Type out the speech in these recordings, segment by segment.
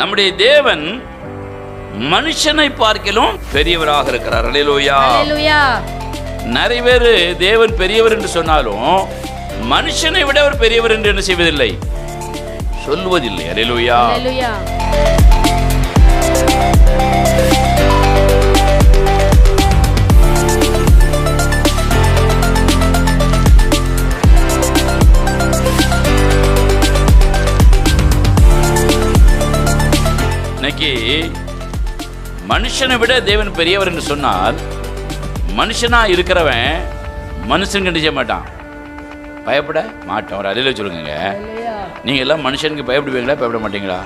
நம்முடைய தேவன் மனுஷனை பார்க்கிலும் பெரியவராக இருக்கிறார். அல்லேலூயா. நிறைய பேர் தேவன் பெரியவர் என்று சொன்னாலும் மனுஷனை விட அவர் பெரியவர் என்று என்ன செய்வதில்லை, சொல்வதில்லை. அல்லேலூயா. இன்னைக்கு மனுஷனை விட தேவன் பெரியவர் என்று சொன்னால் மனுஷனா இருக்கிறவன் மனுஷன் கண்டிச்ச மாட்டான், பயப்பட மாட்டான். ஒரு அலையில சொல்லுங்க, நீங்க எல்லாம் மனுஷனுக்கு பயப்படுவீங்களா, பயப்பட மாட்டீங்களா?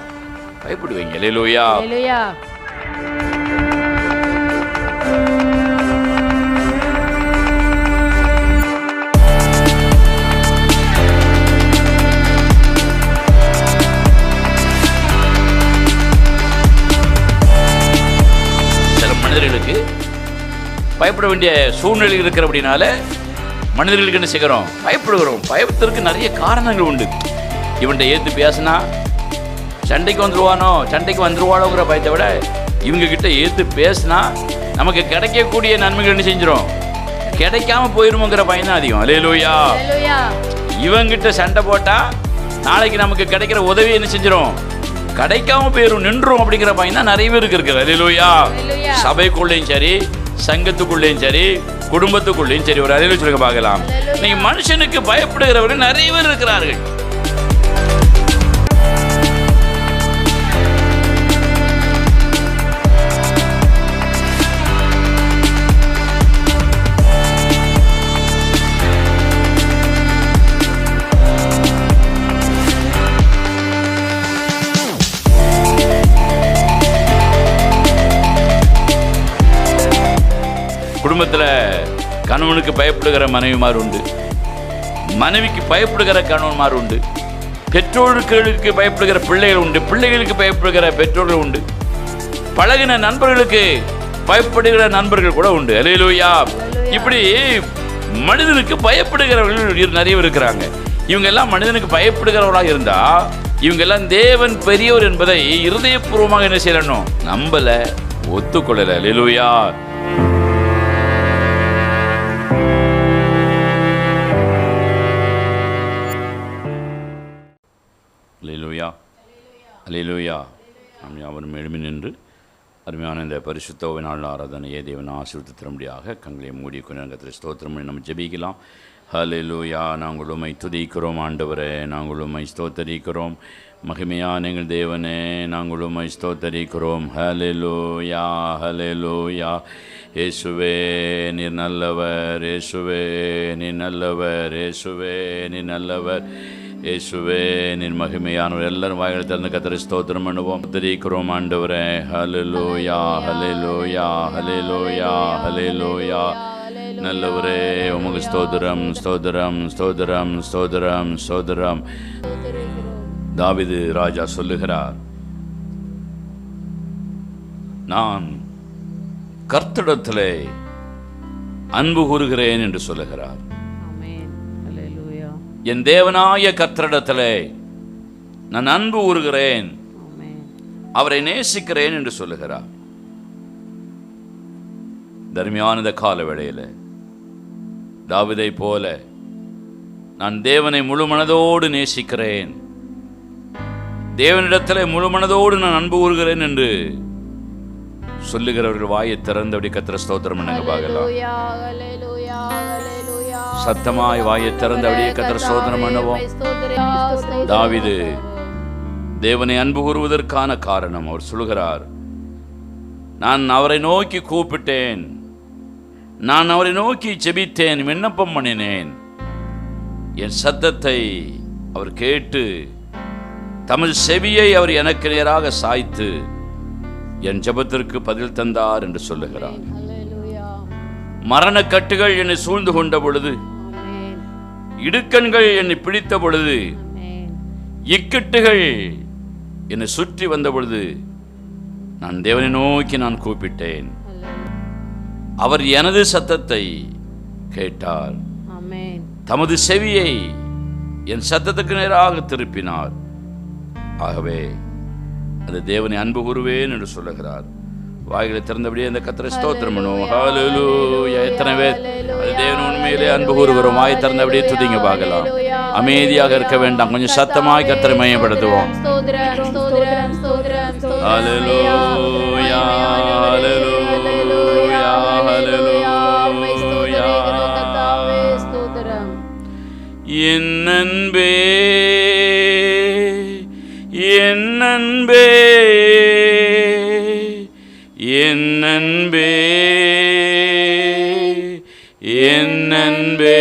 பயப்படுவீங்க. அல்லேலூயா. மனிதர்களுக்கு பயப்பட வேண்டிய சூழ்நிலை இருக்கிற அப்படின்னால மனிதர்களுக்கு என்ன செய்கிறோம், பயப்படுகிறோம். பயத்திற்கு நிறைய காரணங்கள் உண்டு. இவன்கிட்ட ஏற்று பேசினா சண்டைக்கு வந்துருவானோங்கிற பயத்தை விட இவங்க கிட்ட ஏற்று பேசினா நமக்கு கிடைக்கக்கூடிய நன்மைகள் என்ன செஞ்சிடும், கிடைக்காம போயிருமோங்கிற பயம் தான் அதிகம். அல்லேலூயா. இவங்கிட்ட சண்டை போட்டா நாளைக்கு நமக்கு கிடைக்கிற உதவி என்ன செஞ்சிடும், கிடைக்காம போயிரும், நின்றும் அப்படிங்கிற பையன் தான் நிறைய பேருக்கு இருக்கு. அல்லேலூயா. சபைக்குள்ளேயும் சரி, சங்கத்துக்குள்ளேயும் சரி, குடும்பத்துக்குள்ளேயும் சரி, ஒரு அறிவு சொல்லுங்க பார்க்கலாம். நீங்க மனுஷனுக்கு பயப்படுகிறவர்கள் நிறைய பேர் இருக்கிறார்கள். குடும்பத்தில் கணவனுக்கு பயப்படுகிற மனைவிமார் உண்டு, மனைவிக்கு பயப்படுகிற கணவன்மார் உண்டு, பெற்றோர்களுக்கு பயப்படுகிற பிள்ளைகள் உண்டு, பிள்ளைகளுக்கு பயப்படுகிற பெற்றோர்கள் உண்டு, பழகின நண்பர்களுக்கு பயப்படுகிற நண்பர்கள் கூட உண்டு. அல்லேலூயா. இப்படி மனிதனுக்கு பயப்படுகிறவர்கள் நிறைய பேர் இருக்கிறாங்க. இவங்க எல்லாம் மனிதனுக்கு பயப்படுகிறவர்களாக இருந்தா இவங்க எல்லாம் தேவன் பெரியவர் என்பதை இருதயபூர்வமாக என்ன செய்யணும், நம்பல, ஒத்துக்கொள்ளல. அல்லேலூயா. அல்லேலூயா. அல்லேலூயா. நாம் யாவரும் எழும்பி நின்று அருமையான இந்த பரிசுத்த நாள் ஆராதனையை தேவன் ஆசீர்வதித்து தரும்படியாக கண்களை மூடி கொண்டு ஸ்தோத்திரம் பண்ணி நம்ம ஜெபிக்கலாம். அல்லேலூயா. நாங்கள் உம்மை துதிக்கிறோம் ஆண்டவரே, நாங்கள் உம்மை ஸ்தோத்தரிக்கிறோம். மகிமையான எங்கள் தேவனே, நாங்கள் உம்மை ஸ்தோத்தரிக்கிறோம். அல்லேலூயா. அல்லேலூயா. இயேசுவே நீர் நல்லவர், இயேசுவே நீர் நல்லவர், இயேசுவே நீர் நல்லவர், இயேசுவே நீர் மகிமையானவர். எல்லாரும் வாய்களை திறந்து கர்த்தரை ஸ்தோத்திரம் பண்ணுவோம். துதிக்கிறோம் ஆண்டவரே. ஹல்லேலூயா. ஹல்லேலூயா. ஹல்லேலூயா. ஹல்லேலூயா. நல்லவரே உமக்கு ஸ்தோத்திரம், ஸ்தோத்திரம், ஸ்தோத்திரம், ஸ்தோத்திரம், ஸ்தோத்திரம். தாவீது ராஜா சொல்லுகிறார், நான் கர்த்தரிடத்திலே அன்பு கூறுகிறேன் என்று சொல்லுகிறார். என் தேவனாய கர்த்தரிடத்திலே நான் அன்பு கூறுகிறேன், அவரை நேசிக்கிறேன் என்று சொல்லுகிறார். தர்மியான இந்த கால வேளையில் தாவீதை போல நான் தேவனை முழு மனதோடு நேசிக்கிறேன், தேவனிடத்திலே முழு மனதோடு நான் அன்பு கூறுகிறேன் என்று சொல்லுகிறவர்கள் வாயை திறந்தபடி கர்த்தரை ஸ்தோத்திரம் பண்ணுங்க பார்க்கலாம். சத்தமாய் வாயை திறந்தபடியே கர்த்தரை ஸ்தோத்திரம் பண்ணுவோம். தாவீது தேவனை அன்பு கூறுவதற்கான காரணம் அவர் சொல்லுகிறார், நான் அவரை நோக்கி கூப்பிட்டேன், நான் அவரை நோக்கி ஜெபித்தேன், விண்ணப்பம் பண்ணினேன், என் சத்தத்தை அவர் கேட்டு தமது செவியை அவர் எனக்கு நேராக சாய்த்து என் ஜெபத்திற்கு பதில் தந்தார் என்று சொல்லுகிறார். மரணக்கட்டுகள் என்னை சூழ்ந்து கொண்ட பொழுது, இடுக்கண்கள் என்னை பிடித்த பொழுது, இக்கட்டுகள் என்னை சுற்றி வந்த பொழுது நான் தேவனை நோக்கி நான் கூப்பிட்டேன், அவர் எனது சத்தத்தை கேட்டார், தமது செவியை என் சத்தத்துக்கு நேராக திருப்பினார். ஆகவே அந்த தேவனை அன்பு கூறுவேன் என்று சொல்லுகிறார். வாய்களை திறந்தபடியே அந்த கர்த்தரை ஸ்தோத்திரம் பண்ணுவோம். ஹல்லேலூயா. எத்தனை பேர் அது தேவன் உண்மையிலே அன்பு கூறுகிறோம்? வாய் திறந்தபடியே துதிங்க பார்க்கலாம். அமைதியாக இருக்க வேண்டாம், கொஞ்சம் சத்தமாய் கர்த்தரை மையப்படுத்துவோம். ஹல்லேலூயா, ஹல்லேலூயா, ஹல்லேலூயா. என் அன்பே, என் அன்பே, என் அன்பே, என் அன்பே.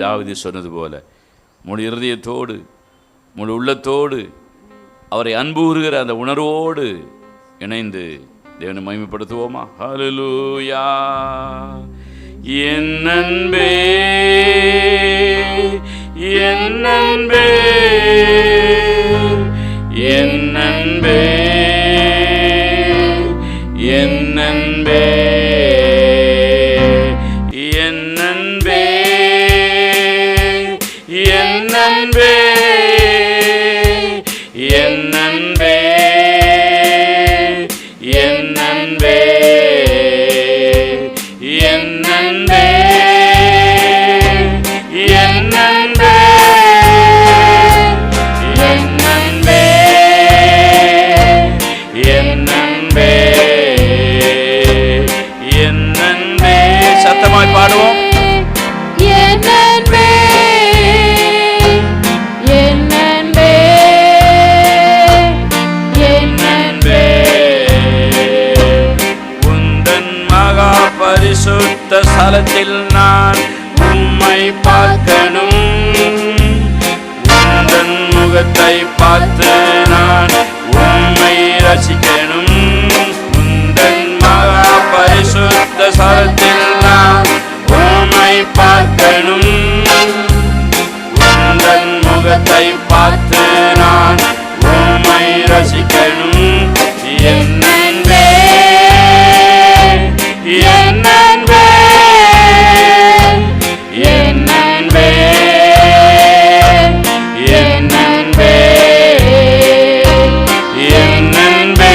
தாவீது சொன்னது போல முழு இருதயத்தோடு முழு உள்ளத்தோடு அவரை அன்பு கூறுகிற அந்த உணர்வோடு இணைந்து தேவனை மகிமைப்படுத்துவோமா? ஹல்லேலூயா. என் அன்பே, என் அன்பே, என் அன்பே, என் அன்பே, என் அன்பே, என் அன்பே, என் அன்பே, என் அன்பே, என் அன்பே, என் அன்பே, என் அன்பே, என் அன்பே, என் அன்பே. சத்தமாய் பாடுவோம். என் அன்பே, என் அன்பே, என் அன்பே. உந்தன் மகா பரிசுத்த ஸ்தலத்தில் நான் உம்மை பார்க்கணும், உந்தன் முகத்தை பார்த்து நான் உம்மை ரசிக்கணும். உந்தன் மகா பரிசுத்த ஸ்தலத்தில் நான் உம்மை பார்க்கணும், உந்தன் முகத்தை பார்த்து நான் உம்மை ரசிக்கணும். என் அன்பே, என் அன்பே, என் அன்பே, என் அன்பே, என் அன்பே,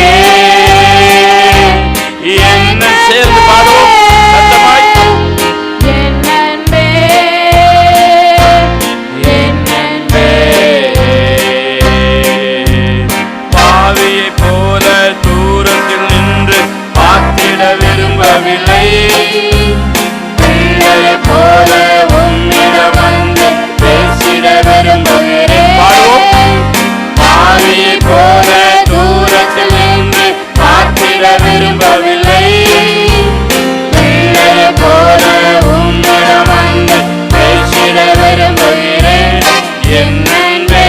என்ன சேர்ந்து பாடுவோம் சத்தமாய். என் அன்பே, என் அன்பே. பாவியைப் போல தூரத்தில் நின்று பார்த்திட விரும்பவில்லை, பிள்ளையைப் போல உம்மிடம் வந்து பேசிட விரும்புகிறேன். பாடுவோம். பாவியைப் போல தூரத்தில் நின்று பார்த்திட விரும்பவில்லை, பிள்ளையைப் போல உம்மிடம் வந்து பேசிட விரும்புகிறேன். என் அன்பே,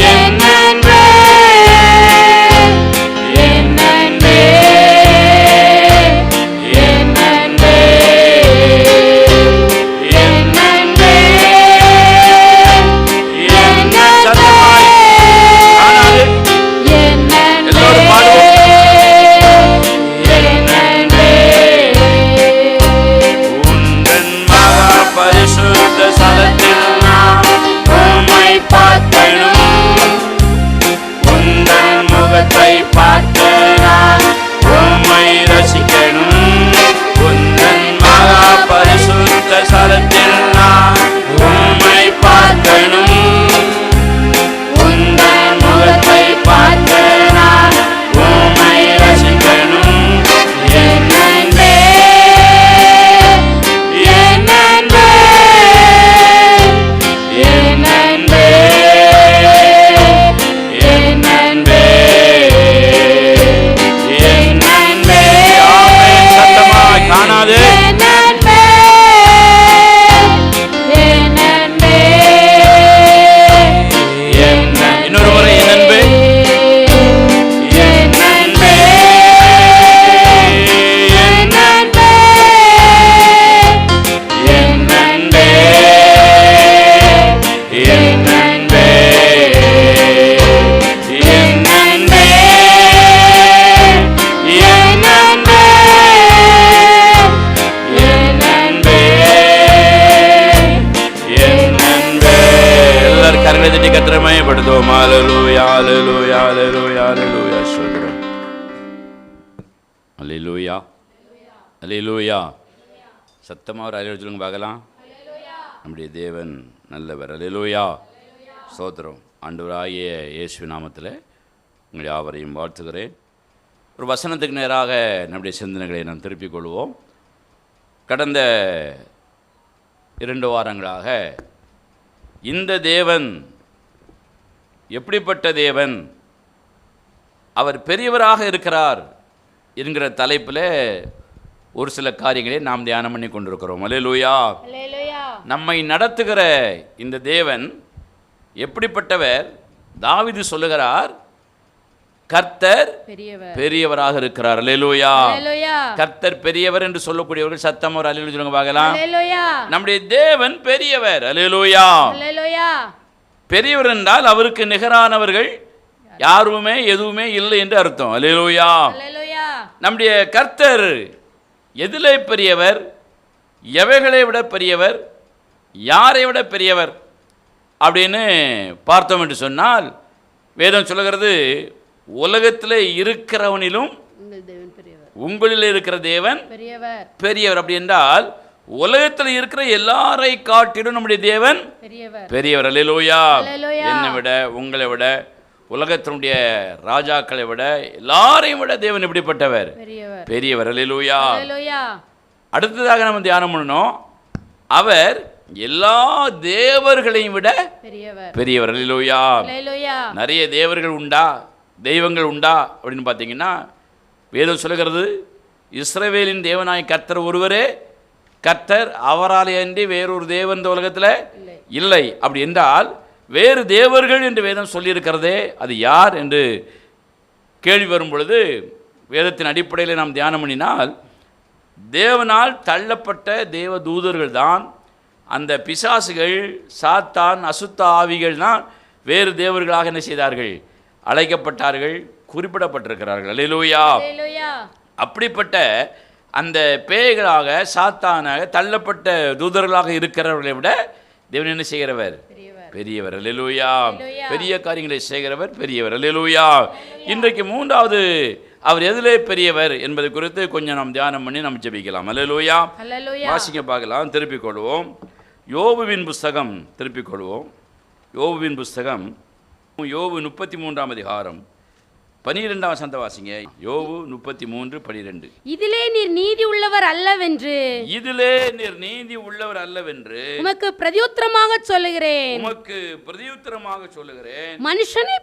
என் அன்பே, என் அன்பே, என் அன்பே, என் அன்பே, என் சத்தமாய் காணாது என் எல்லோரும் பாடுவோம். என் அன்பே. உந்தன் மகா பரிசுத்த ஸ்தலத்தில் நான் உம்மை பார்க்கணும், உந்தன் முகத்தை பார்த்து நான் உம்மை ரசிக்கணும். உந்தன் மகா பரிசுத்த ஸ்தலத்தில் நான் உம்மை பார்க்கணும், உந்தன் முகத்தை பார்த்து நான் உம்மை ரசிக்கணும். என் அன்பே, என் அன்பே, என் அன்பே, என் அன்பே, என் அன்பே. ஆமென். சத்தமாய் காணாது என் அன்பே, என் அன்பே, என் இன்னொரு முறை என் அன்பே, என் அன்பே, என் அன்பே, என் அன்பே, என் அன்பே, என் அல்லேலூயா அல்லேலூயா அல்லேலூயா ஸ்தோத்திரம். அல்லேலூயா அல்லேலூயா. சத்தமாக ஒரு அல்லேலூயா சொல்லுங்க பார்க்கலாம். நம்முடைய தேவன் நல்லவர். அல்லேலூயா ஸ்தோத்திரம். ஆண்டவராகிய இயேசு நாமத்தில் உங்களை யாவரையும் வாழ்த்துகிறேன். ஒரு வசனத்துக்கு நேராக நம்முடைய சிந்தனைகளை நாம் திருப்பிக் கொள்வோம். கடந்த 2 வாரங்களாக இந்த தேவன் எப்படிப்பட்ட தேவன், அவர் பெரியவராக இருக்கிறார் என்கிற தலைப்பில் ஒரு சில காரியங்களை நாம் தியானம் பண்ணி கொண்டிருக்கிறோம். அல்லேலூயா. நம்மை நடத்துகிற இந்த தேவன் எப்படிப்பட்டவர்? தாவீது சொல்லுகிறார், கர்த்தர் பெரியவராக இருக்கிறார். அல்லேலூயா. கர்த்தர் பெரியவர் என்று சொல்லக்கூடியவர்கள் சத்தம் ஒரு அல்லேலூயா சொல்லுங்க பார்க்கலாம். நம்முடைய தேவன் பெரியவர். அல்லேலூயா. பெரியவர் என்றால் அவருக்கு நிகரானவர்கள் யாருமே எதுவுமே இல்லை என்று அர்த்தம். அல்லேலூயா. நம்முடைய கர்த்தர் எதிலே பெரியவர், எவைகளை விட பெரியவர், யாரை விட பெரியவர் அப்படின்னு பார்த்தோம் என்று சொன்னால், வேதம் சொல்லுகிறது, உலகத்தில் இருக்கிறவனிலும் உங்களில் இருக்கிற தேவன் பெரியவர். அப்படி என்றால் உலகத்தில் இருக்கிற எல்லாரை காட்டிலும் நம்முடைய தேவன் பெரியவர். அல்லேலூயா. என்னை விட, உங்களை விட, உலகத்தினுடைய ராஜாக்களை விட, எல்லாரையும் விட தேவன் எப்படிப்பட்டவர்? பெரியவர். அல்லேலூயா. அடுத்ததாக நம்ம தியானம் பண்ணணும், அவர் எல்லா தேவர்களையும் விட பெரியவர். அல்லேலூயா. நிறைய தேவர்கள் உண்டா, தெய்வங்கள் உண்டா அப்படின்னு பார்த்தீங்கன்னா, வேதம் சொல்லுகிறது, இஸ்ரவேலின் தேவனாய் கர்த்தர் ஒருவரே கர்த்தர், அவராலே அன்றி வேறொரு தேவன் இந்த உலகத்தில் இல்லை. அப்படி என்றால் வேறு தேவர்கள் என்று வேதம் சொல்லியிருக்கிறதே அது யார் என்று கேள்வி வரும் பொழுது, வேதத்தின் அடிப்படையில் நாம் தியானம் பண்ணினால், தேவனால் தள்ளப்பட்ட தேவ தூதர்கள் தான் அந்த பிசாசுகள், சாத்தான், அசுத்த ஆவிகள் தான் வேறு தேவர்களாக என்ன செய்தார்கள்? அழைக்கப்பட்டார்கள், குறிப்பிடப்பட்டிருக்கிறார்கள். அல்லேலூயா. அப்படிப்பட்ட அந்த பேய்களாக, சாத்தானாக தள்ளப்பட்ட தூதர்களாக இருக்கிறவர்களை விட தேவன் என்ன செய்கிறவர்? பெரியவர். அல்லேலூயா. பெரிய காரியங்களை செய்கிறவர், பெரியவர். அல்லேலூயா. இன்றைக்கு 3வது அவர் எதிலே பெரியவர் என்பது குறித்து கொஞ்சம் நாம் தியானம் பண்ணி நாம் ஜெபிக்கலாம். அல்லேலூயா. வாசிக்க பார்க்கலாம். திருப்பிக் கொள்வோம். யோபுவின் புஸ்தகம் திருப்பிக் கொள்வோம். யோபுவின் புஸ்தகம், யோபு 33ஆம் அதிகாரம் 12ஆம் வசனத்தை வாசிங்க. யோபு 33:12. இதிலே நீர் நீதி உள்ளவர் அல்லவென்று, இதிலே நீர் நீதி உள்ளவர் அல்லவென்று உமக்கு பிரதியுத்தரமாக சொல்லுகிறேன். உமக்கு பிரதியுத்தரமாக சொல்லுகிறேன். மனுஷனை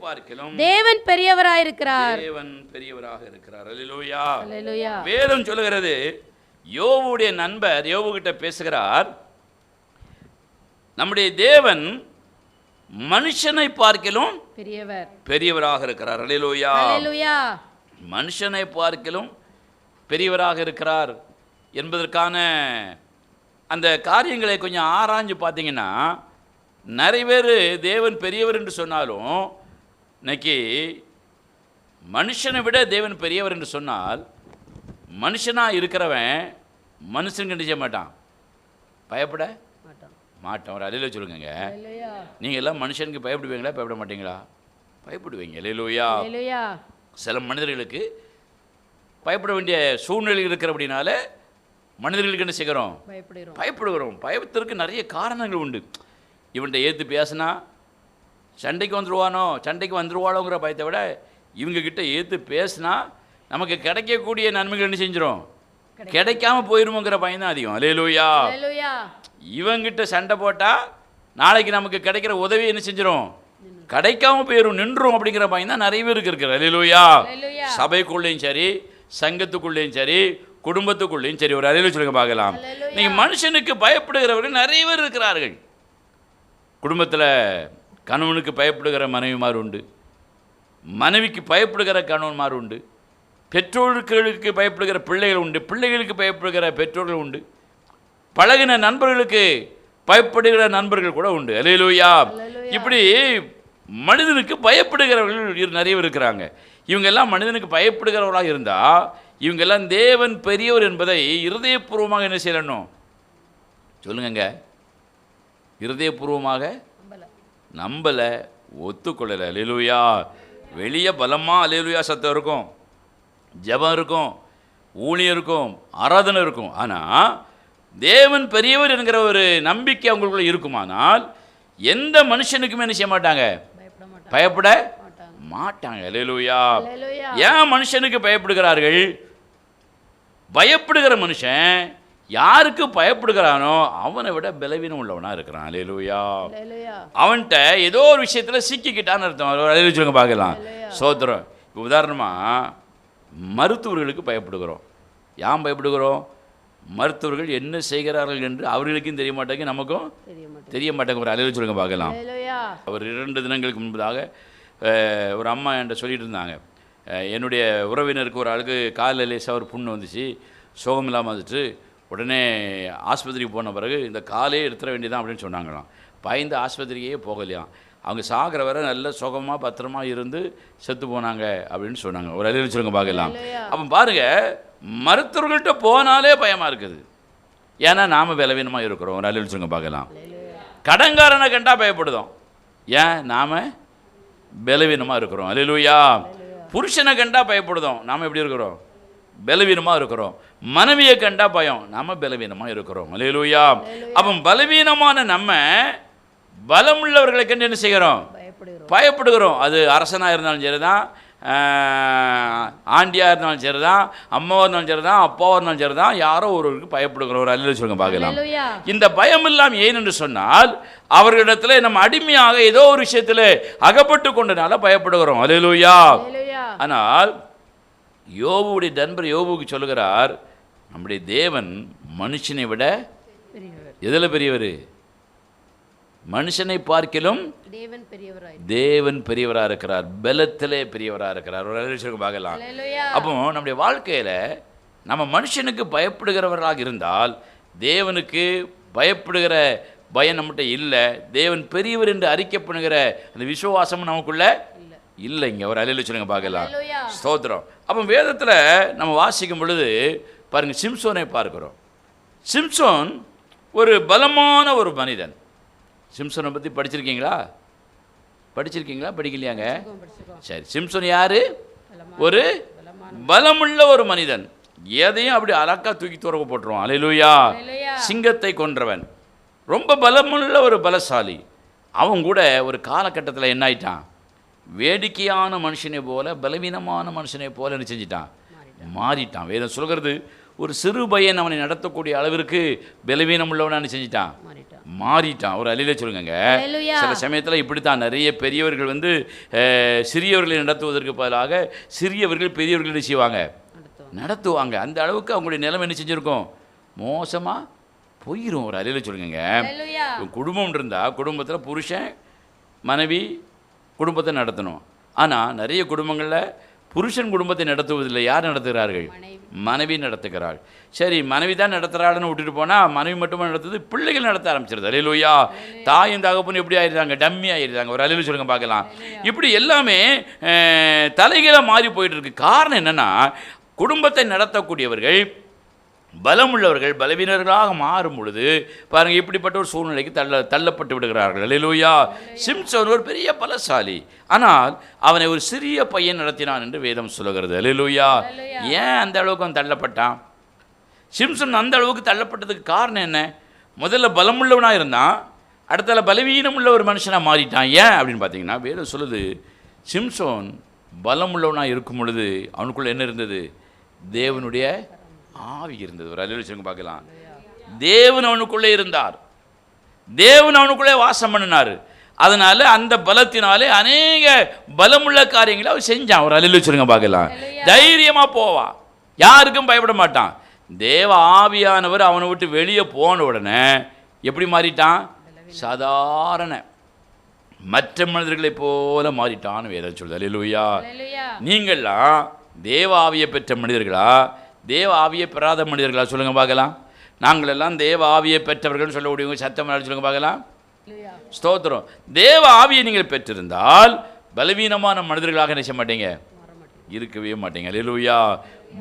பார்க்கிலும் தேவன் பெரியவராயிருக்கிறார். தேவன் பெரியவராக இருக்கிறார். அல்லேலூயா. அல்லேலூயா. வேதம் சொல்லுகிறது, யோபுடைய நண்பர் யோபு கிட்ட பேசுகிறார், நம்முடைய தேவன் மனுஷனை பார்க்கிலும் பெரியவராக இருக்கிறார். அல்லேலூயா. மனுஷனை பார்க்கிலும் பெரியவராக இருக்கிறார் என்பதற்கான அந்த காரியங்களை கொஞ்சம் ஆராய்ஞ்சு பார்த்தீங்கன்னா, நிறைய பேர் தேவன் பெரியவர் என்று சொன்னாலும், இன்னைக்கு மனுஷனை விட தேவன் பெரியவர் என்று சொன்னால், மனுஷனாக இருக்கிறவன் மனுஷன் கண்டு செய்ய மாட்டான், பயப்பட மாட்டோம். ஒரு அல்லேலூயா சொல்லுங்க. நீங்கள் எல்லாம் மனுஷனுக்கு பயப்படுவீங்களா, பயப்பட மாட்டீங்களா? பயப்படுவீங்க. அல்லேலூயா. சில மனிதர்களுக்கு பயப்பட வேண்டிய சூழ்நிலை இருக்கிற அப்படின்னால மனிதர்களுக்கு என்ன செய்கிறோம்? பயப்படுகிறோம். பயத்திற்கு நிறைய காரணங்கள் உண்டு. இவன்கிட்ட ஏற்று பேசினா சண்டைக்கு வந்துடுவாளோங்கிற பயத்தை விட, இவங்கக்கிட்ட ஏற்று பேசினா நமக்கு கிடைக்கக்கூடிய நன்மைகள் என்ன செஞ்சிடும்? கிடைக்காம போயிருமோங்கிற பயம் தான் அதிகம். அல்லேலூயா. இவங்கிட்ட சண்டை போட்டால் நாளைக்கு நமக்கு கிடைக்கிற உதவி என்ன செஞ்சிடும்? கிடைக்காம போயிடும், நின்றும் அப்படிங்கிற பயம் தான் நிறைய பேருக்கு இருக்கிற. அல்லேலூயா. சபைக்குள்ளேயும் சரி, சங்கத்துக்குள்ளேயும் சரி, குடும்பத்துக்குள்ளேயும் சரி. ஒரு அல்லேலூயா சொல்லுங்க பார்க்கலாம். நீங்கள் மனுஷனுக்கு பயப்படுகிறவர்கள் நிறைய பேர் இருக்கிறார்கள். குடும்பத்தில் கணவனுக்கு பயப்படுகிற மனைவிமார் உண்டு, மனைவிக்கு பயப்படுகிற கணவன்மார் உண்டு, பெற்றோர்களுக்கு பயப்படுகிற பிள்ளைகள் உண்டு, பிள்ளைகளுக்கு பயப்படுகிற பெற்றோர்கள் உண்டு, பழகின நண்பர்களுக்கு பயப்படுகிற நண்பர்கள் கூட உண்டு. அல்லேலூயா. இப்படி மனிதனுக்கு பயப்படுகிறவர்கள் நிறைய பேர் இருக்கிறாங்க. இவங்கெல்லாம் மனிதனுக்கு பயப்படுகிறவர்களாக இருந்தால், இவங்கெல்லாம் தேவன் பெரியவர் என்பதை இருதயபூர்வமாக என்ன செய்யணும்? சொல்லுங்க. இருதயபூர்வமாக நம்பலை, ஒத்துக்கொள்ளலை. அல்லேலூயா. வெளியே பலமாக அல்லேலூயா சத்தம் இருக்கும், ஜெபம் இருக்கும், ஊழியம் இருக்கும், ஆராதனை இருக்கும். ஆனால் தேவன் பெரியவர் என்கிற ஒரு நம்பிக்கை அவங்களுக்குள்ள இருக்குமானால் எந்த மனுஷனுக்குமே என்ன செய்ய மாட்டாங்க? பயப்பட மாட்டாங்க. அல்லேலூயா. ஏன் மனுஷனுக்கு பயப்படுகிறார்கள்? பயப்படுகிற மனுஷன் யாருக்கு பயப்படுகிறானோ அவனை விட பலவீனம் உள்ளவனா இருக்கிறான். அல்லேலூயா. அவன்கிட்ட ஏதோ ஒரு விஷயத்தில் சிக்கிக்கிட்டான்னு அர்த்தம். அல்லேலூயா சொல்லுங்க பார்க்கலாம். சோத்திரம். இப்போ உதாரணமாக மருத்துவர்களுக்கு பயப்படுகிறோம். ஏன் பயப்படுகிறோம்? மருத்துவர்கள் என்ன செய்கிறார்கள் என்று அவர்களுக்கும் தெரிய மாட்டாங்க, நமக்கும் தெரிய மாட்டாங்க. ஒரு அல்லேலூயா சொல்லுங்க பார்க்கலாம். ஒரு 2 தினங்களுக்கு முன்பதாக ஒரு அம்மா என்கிட்ட சொல்லிட்டு இருந்தாங்க, என்னுடைய உறவினருக்கு ஒரு ஆளுக்கு காலில் லேசாக ஒரு புண்ணு வந்துச்சு, சோகம் இல்லாமல் வந்துட்டு உடனே ஆஸ்பத்திரிக்கு போன பிறகு இந்த காலே எடுத்துட வேண்டியதான் அப்படின்னு சொன்னாங்களாம். பயந்து ஆஸ்பத்திரியே போகலையாம். அவங்க சாகிற வரை நல்ல சுகமாக பத்திரமா இருந்து செத்து போனாங்க அப்படின்னு சொன்னாங்க. ஒரு அல்லேலூயா சொல்லுங்க பார்க்கலாம். அப்போ பாருங்கள், மருத்துவர்கள்ட்ட போனாலே பயமாக இருக்குது. ஏன்னா நாம் பலவீனமாக இருக்கிறோம். ஒரு அல்லேலூயா சொல்லுங்க பார்க்கலாம். கடன்காரனை கண்டா பயப்படுதோம். ஏன்? நாம் பலவீனமாக இருக்கிறோம். அல்லேலூயா. புருஷனை கண்டா பயப்படுதோம். நாம் எப்படி இருக்கிறோம்? பலவீனமாக இருக்கிறோம். மனைவியை கண்டா பயம், நாம் பலவீனமாக இருக்கிறோம். அல்லேலூயா. அப்போ பலவீனமான நம்ம பலமுள்ளவர்களை கண்டு என்ன செய்கிறோம்? பயப்படுகிறோம். அது அரசனாக இருந்தாலும் சரி தான், ஆண்டியாக இருந்தாலும் சரி தான், அம்மாவாக இருந்தாலும் சரி தான், அப்பாவாக இருந்தாலும் சரி தான், யாரோ ஒருவருக்கு பயப்படுகிறோம். ஒரு அல்லேலூயா சொல்லுங்க பார்க்கலாம். இந்த பயம் எல்லாம் ஏன் என்று சொன்னால் அவர்களிடத்தில் நம்ம அடிமையாக ஏதோ ஒரு விஷயத்தில் அகப்பட்டு கொண்டனால பயப்படுகிறோம். அல்லேலூயா. ஆனால் யோபுடைய நண்பர் யோபுக்கு சொல்லுகிறார், நம்முடைய தேவன் மனுஷனை விட எதில் பெரியவர்? மனுஷனை பார்க்கிலும் தேவன் பெரியவராக இருக்கிறார், பலத்திலே பெரியவராக இருக்கிறார். ஒரு விஷயம் பார்க்கலாம். அப்போ நம்முடைய வாழ்க்கையில் நம்ம மனுஷனுக்கு பயப்படுகிறவர்களாக இருந்தால் தேவனுக்கு பயப்படுகிற பயம் நம்மகிட்ட இல்லை. தேவன் பெரியவர் என்று அறிக்கை பண்ணுகிற அந்த விசுவாசமும் நமக்குள்ள இல்லைங்க. ஒரு அல்லேலூயா சொல்லுங்க பார்க்கலாம். ஸ்தோத்திரம். அப்போ வேதத்தில் நம்ம வாசிக்கும் பொழுது பாருங்கள், சிம்சோனை பார்க்கிறோம். சிம்சோன் ஒரு பலமான ஒரு மனிதன். சிம்சோனை பற்றி படிச்சிருக்கீங்களா? படிக்கலையாங்க? சரி, சிம்சோன் யாரு? ஒரு பலமுள்ள ஒரு மனிதன். எதையும் அப்படி அலக்கா தூக்கி துறக்க போட்டுருவான். அல்லேலூயா. சிங்கத்தை கொன்றவன், ரொம்ப பலமுள்ள ஒரு பலசாலி. அவன் கூட ஒரு காலகட்டத்தில் என்ன ஆயிட்டான்? வேடிக்கையான மனுஷனை போல, பலவீனமான மனுஷனை போல என்ன செஞ்சிட்டான்? மாறிட்டான். வேதம் சொல்கிறது, ஒரு சிறு பையன் அவனை நடத்தக்கூடிய அளவிற்கு பலவீனம் உள்ளவனான்னு செஞ்சிட்டான், மாறிட்டான். ஒரு அல்லேலூயா சொல்லுங்க. சில சமயத்தில் இப்படித்தான் நிறைய பெரியவர்கள் வந்து சிறியவர்களை நடத்துவதற்கு பதிலாக சிறியவர்கள் பெரியவர்கள் செய்வாங்க, நடத்துவாங்க. அந்த அளவுக்கு அவங்களுடைய நிலைமை என்ன செஞ்சுருக்கோம்? மோசமாக போயிடும். ஒரு அல்லேலூயா சொல்லுங்க. குடும்பம் இருந்தால் குடும்பத்தில் புருஷன் மனைவி குடும்பத்தை நடத்தணும். ஆனால் நிறைய குடும்பங்களில் புருஷன் குடும்பத்தை நடத்துவதில்லை. யார் நடத்துகிறார்கள்? மனைவி நடத்துகிறாள். சரி, மனைவி தான் நடத்துகிறாள்னு விட்டுட்டு போனால் மனைவி மட்டுமே நடத்துது, பிள்ளைகள் நடத்த ஆரம்பிச்சிருது. அல்லேலூயா. தாயும் தகப்பனும் எப்படி ஆயிடுறாங்க? டம்மி ஆயிடுறாங்க. ஒரு அல்லேலூயா சொல்லுங்க பார்க்கலாம். இப்படி எல்லாமே தலைகீழ மாறி போயிட்டு இருக்கு. காரணம் என்னன்னா, குடும்பத்தை நடத்தக்கூடியவர்கள் பலமுள்ளவர்கள் பலவீனர்களாக மாறும் பொழுது பாருங்கள், இப்படிப்பட்ட ஒரு சூழ்நிலைக்கு தள்ளப்பட்டு விடுகிறார்கள். அல்லேலூயா. சிம்சோன் ஒரு பெரிய பலசாலி, ஆனால் அவனை ஒரு சிறிய பையன் நடத்தினான் என்று வேதம் சொல்லுகிறது. அல்லேலூயா. ஏன் அந்த அளவுக்கு அவன் தள்ளப்பட்டான்? சிம்சோன் அந்த அளவுக்கு தள்ளப்பட்டதுக்கு காரணம் என்ன? முதல்ல பலமுள்ளவனாக இருந்தான், அடுத்தால பலவீனம் உள்ள ஒரு மனுஷனாக மாறிட்டான். ஏன் அப்படின்னு பார்த்தீங்கன்னா வேதம் சொல்லுது, சிம்சோன் பலமுள்ளவனாக இருக்கும் பொழுது அவனுக்குள்ள என்ன இருந்தது? தேவனுடைய ஆவி இருந்தது. ஒரு அல்லேலூயா சொல்லுங்க பார்க்கலாம். தேவன் அவனுக்குள்ளே இருந்தார், தேவன் அவனுக்குள்ளே வாசம் பண்ணினார். அதனால அந்த பலத்தினாலே அநேக பலமுள்ள காரியங்களை அவர் செஞ்சான். ஒரு அல்லேலூயா சொல்லுங்க பார்க்கலாம். தைரியமா போவான், யாருக்கும் பயப்பட மாட்டான். தேவ ஆவியானவர் அவனை விட்டு வெளியே போன உடனே எப்படி மாறிட்டான்? சாதாரண மற்ற மனிதர்களை போல மாறிட்டான்னு வேதம் சொல்லுது. அல்லேலூயா. நீங்கள்லாம் தேவ ஆவியை பெற்ற மனிதர்களா, தேவ ஆவியை பெறாத மனிதர்களா? சொல்லுங்க பார்க்கலாம். நாங்கள் எல்லாம் தேவ ஆவியை பெற்றவர்கள் சொல்லக்கூடியவங்க சத்தம் சொல்லுங்க பார்க்கலாம். ஸ்தோத்திரம். தேவ ஆவியை நீங்கள் பெற்றிருந்தால் பலவீனமான மனிதர்களாக நினைச்ச மாட்டீங்க, இருக்கவே மாட்டீங்க. அல்லேலூயா.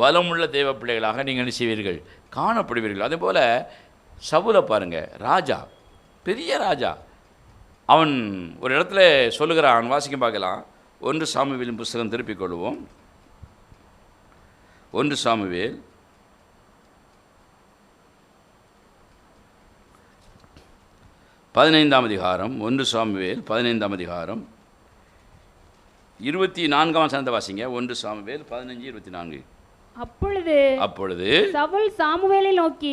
பலமுள்ள தேவ பிள்ளைகளாக நீங்கள் என்ன செய்வீர்கள்? காணப்படுவீர்கள். அதே போல் சவுலை பாருங்க, ராஜா, பெரிய ராஜா, அவன் ஒரு இடத்துல சொல்லுகிறான், வாசிக்க பார்க்கலாம். 1 சாமுவேலின் புஸ்தகம் திருப்பிக் கொள்வோம். 1 சாமுவேல் 15ஆம் அதிகாரம். 1 சாமுவேல் 15ஆம் அதிகாரம் 24ஆம் வசனத்தை வாசிங்க. 1 சாமுவேல் 15:24. அப்பொழுது சவுல் சாமுவேலை நோக்கி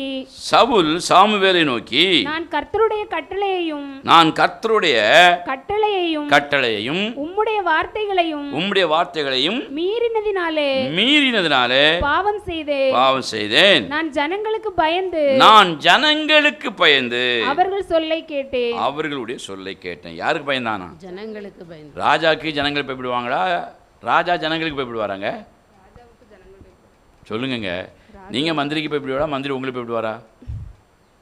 நான் கர்த்தருடைய கட்டளையையும் உம்முடைய வார்த்தைகளையும் மீறினதினாலே பாவம் செய்தேன். நான் ஜனங்களுக்கு பயந்து அவர்களுடைய சொல்லை கேட்டேன். யாருக்கு பயந்தானா? ஜனங்களுக்கு பயந்து. ராஜாக்கு ஜனங்கள் பயப்படுவாங்களா? ராஜா ஜனங்களுக்கு பயப்படுவாராங்க? சொல்லுங்கங்க. நீங்கள் மந்திரிக்கு பயப்படுவாரா? மந்திரி உங்களுக்கு பயப்படுவாரா?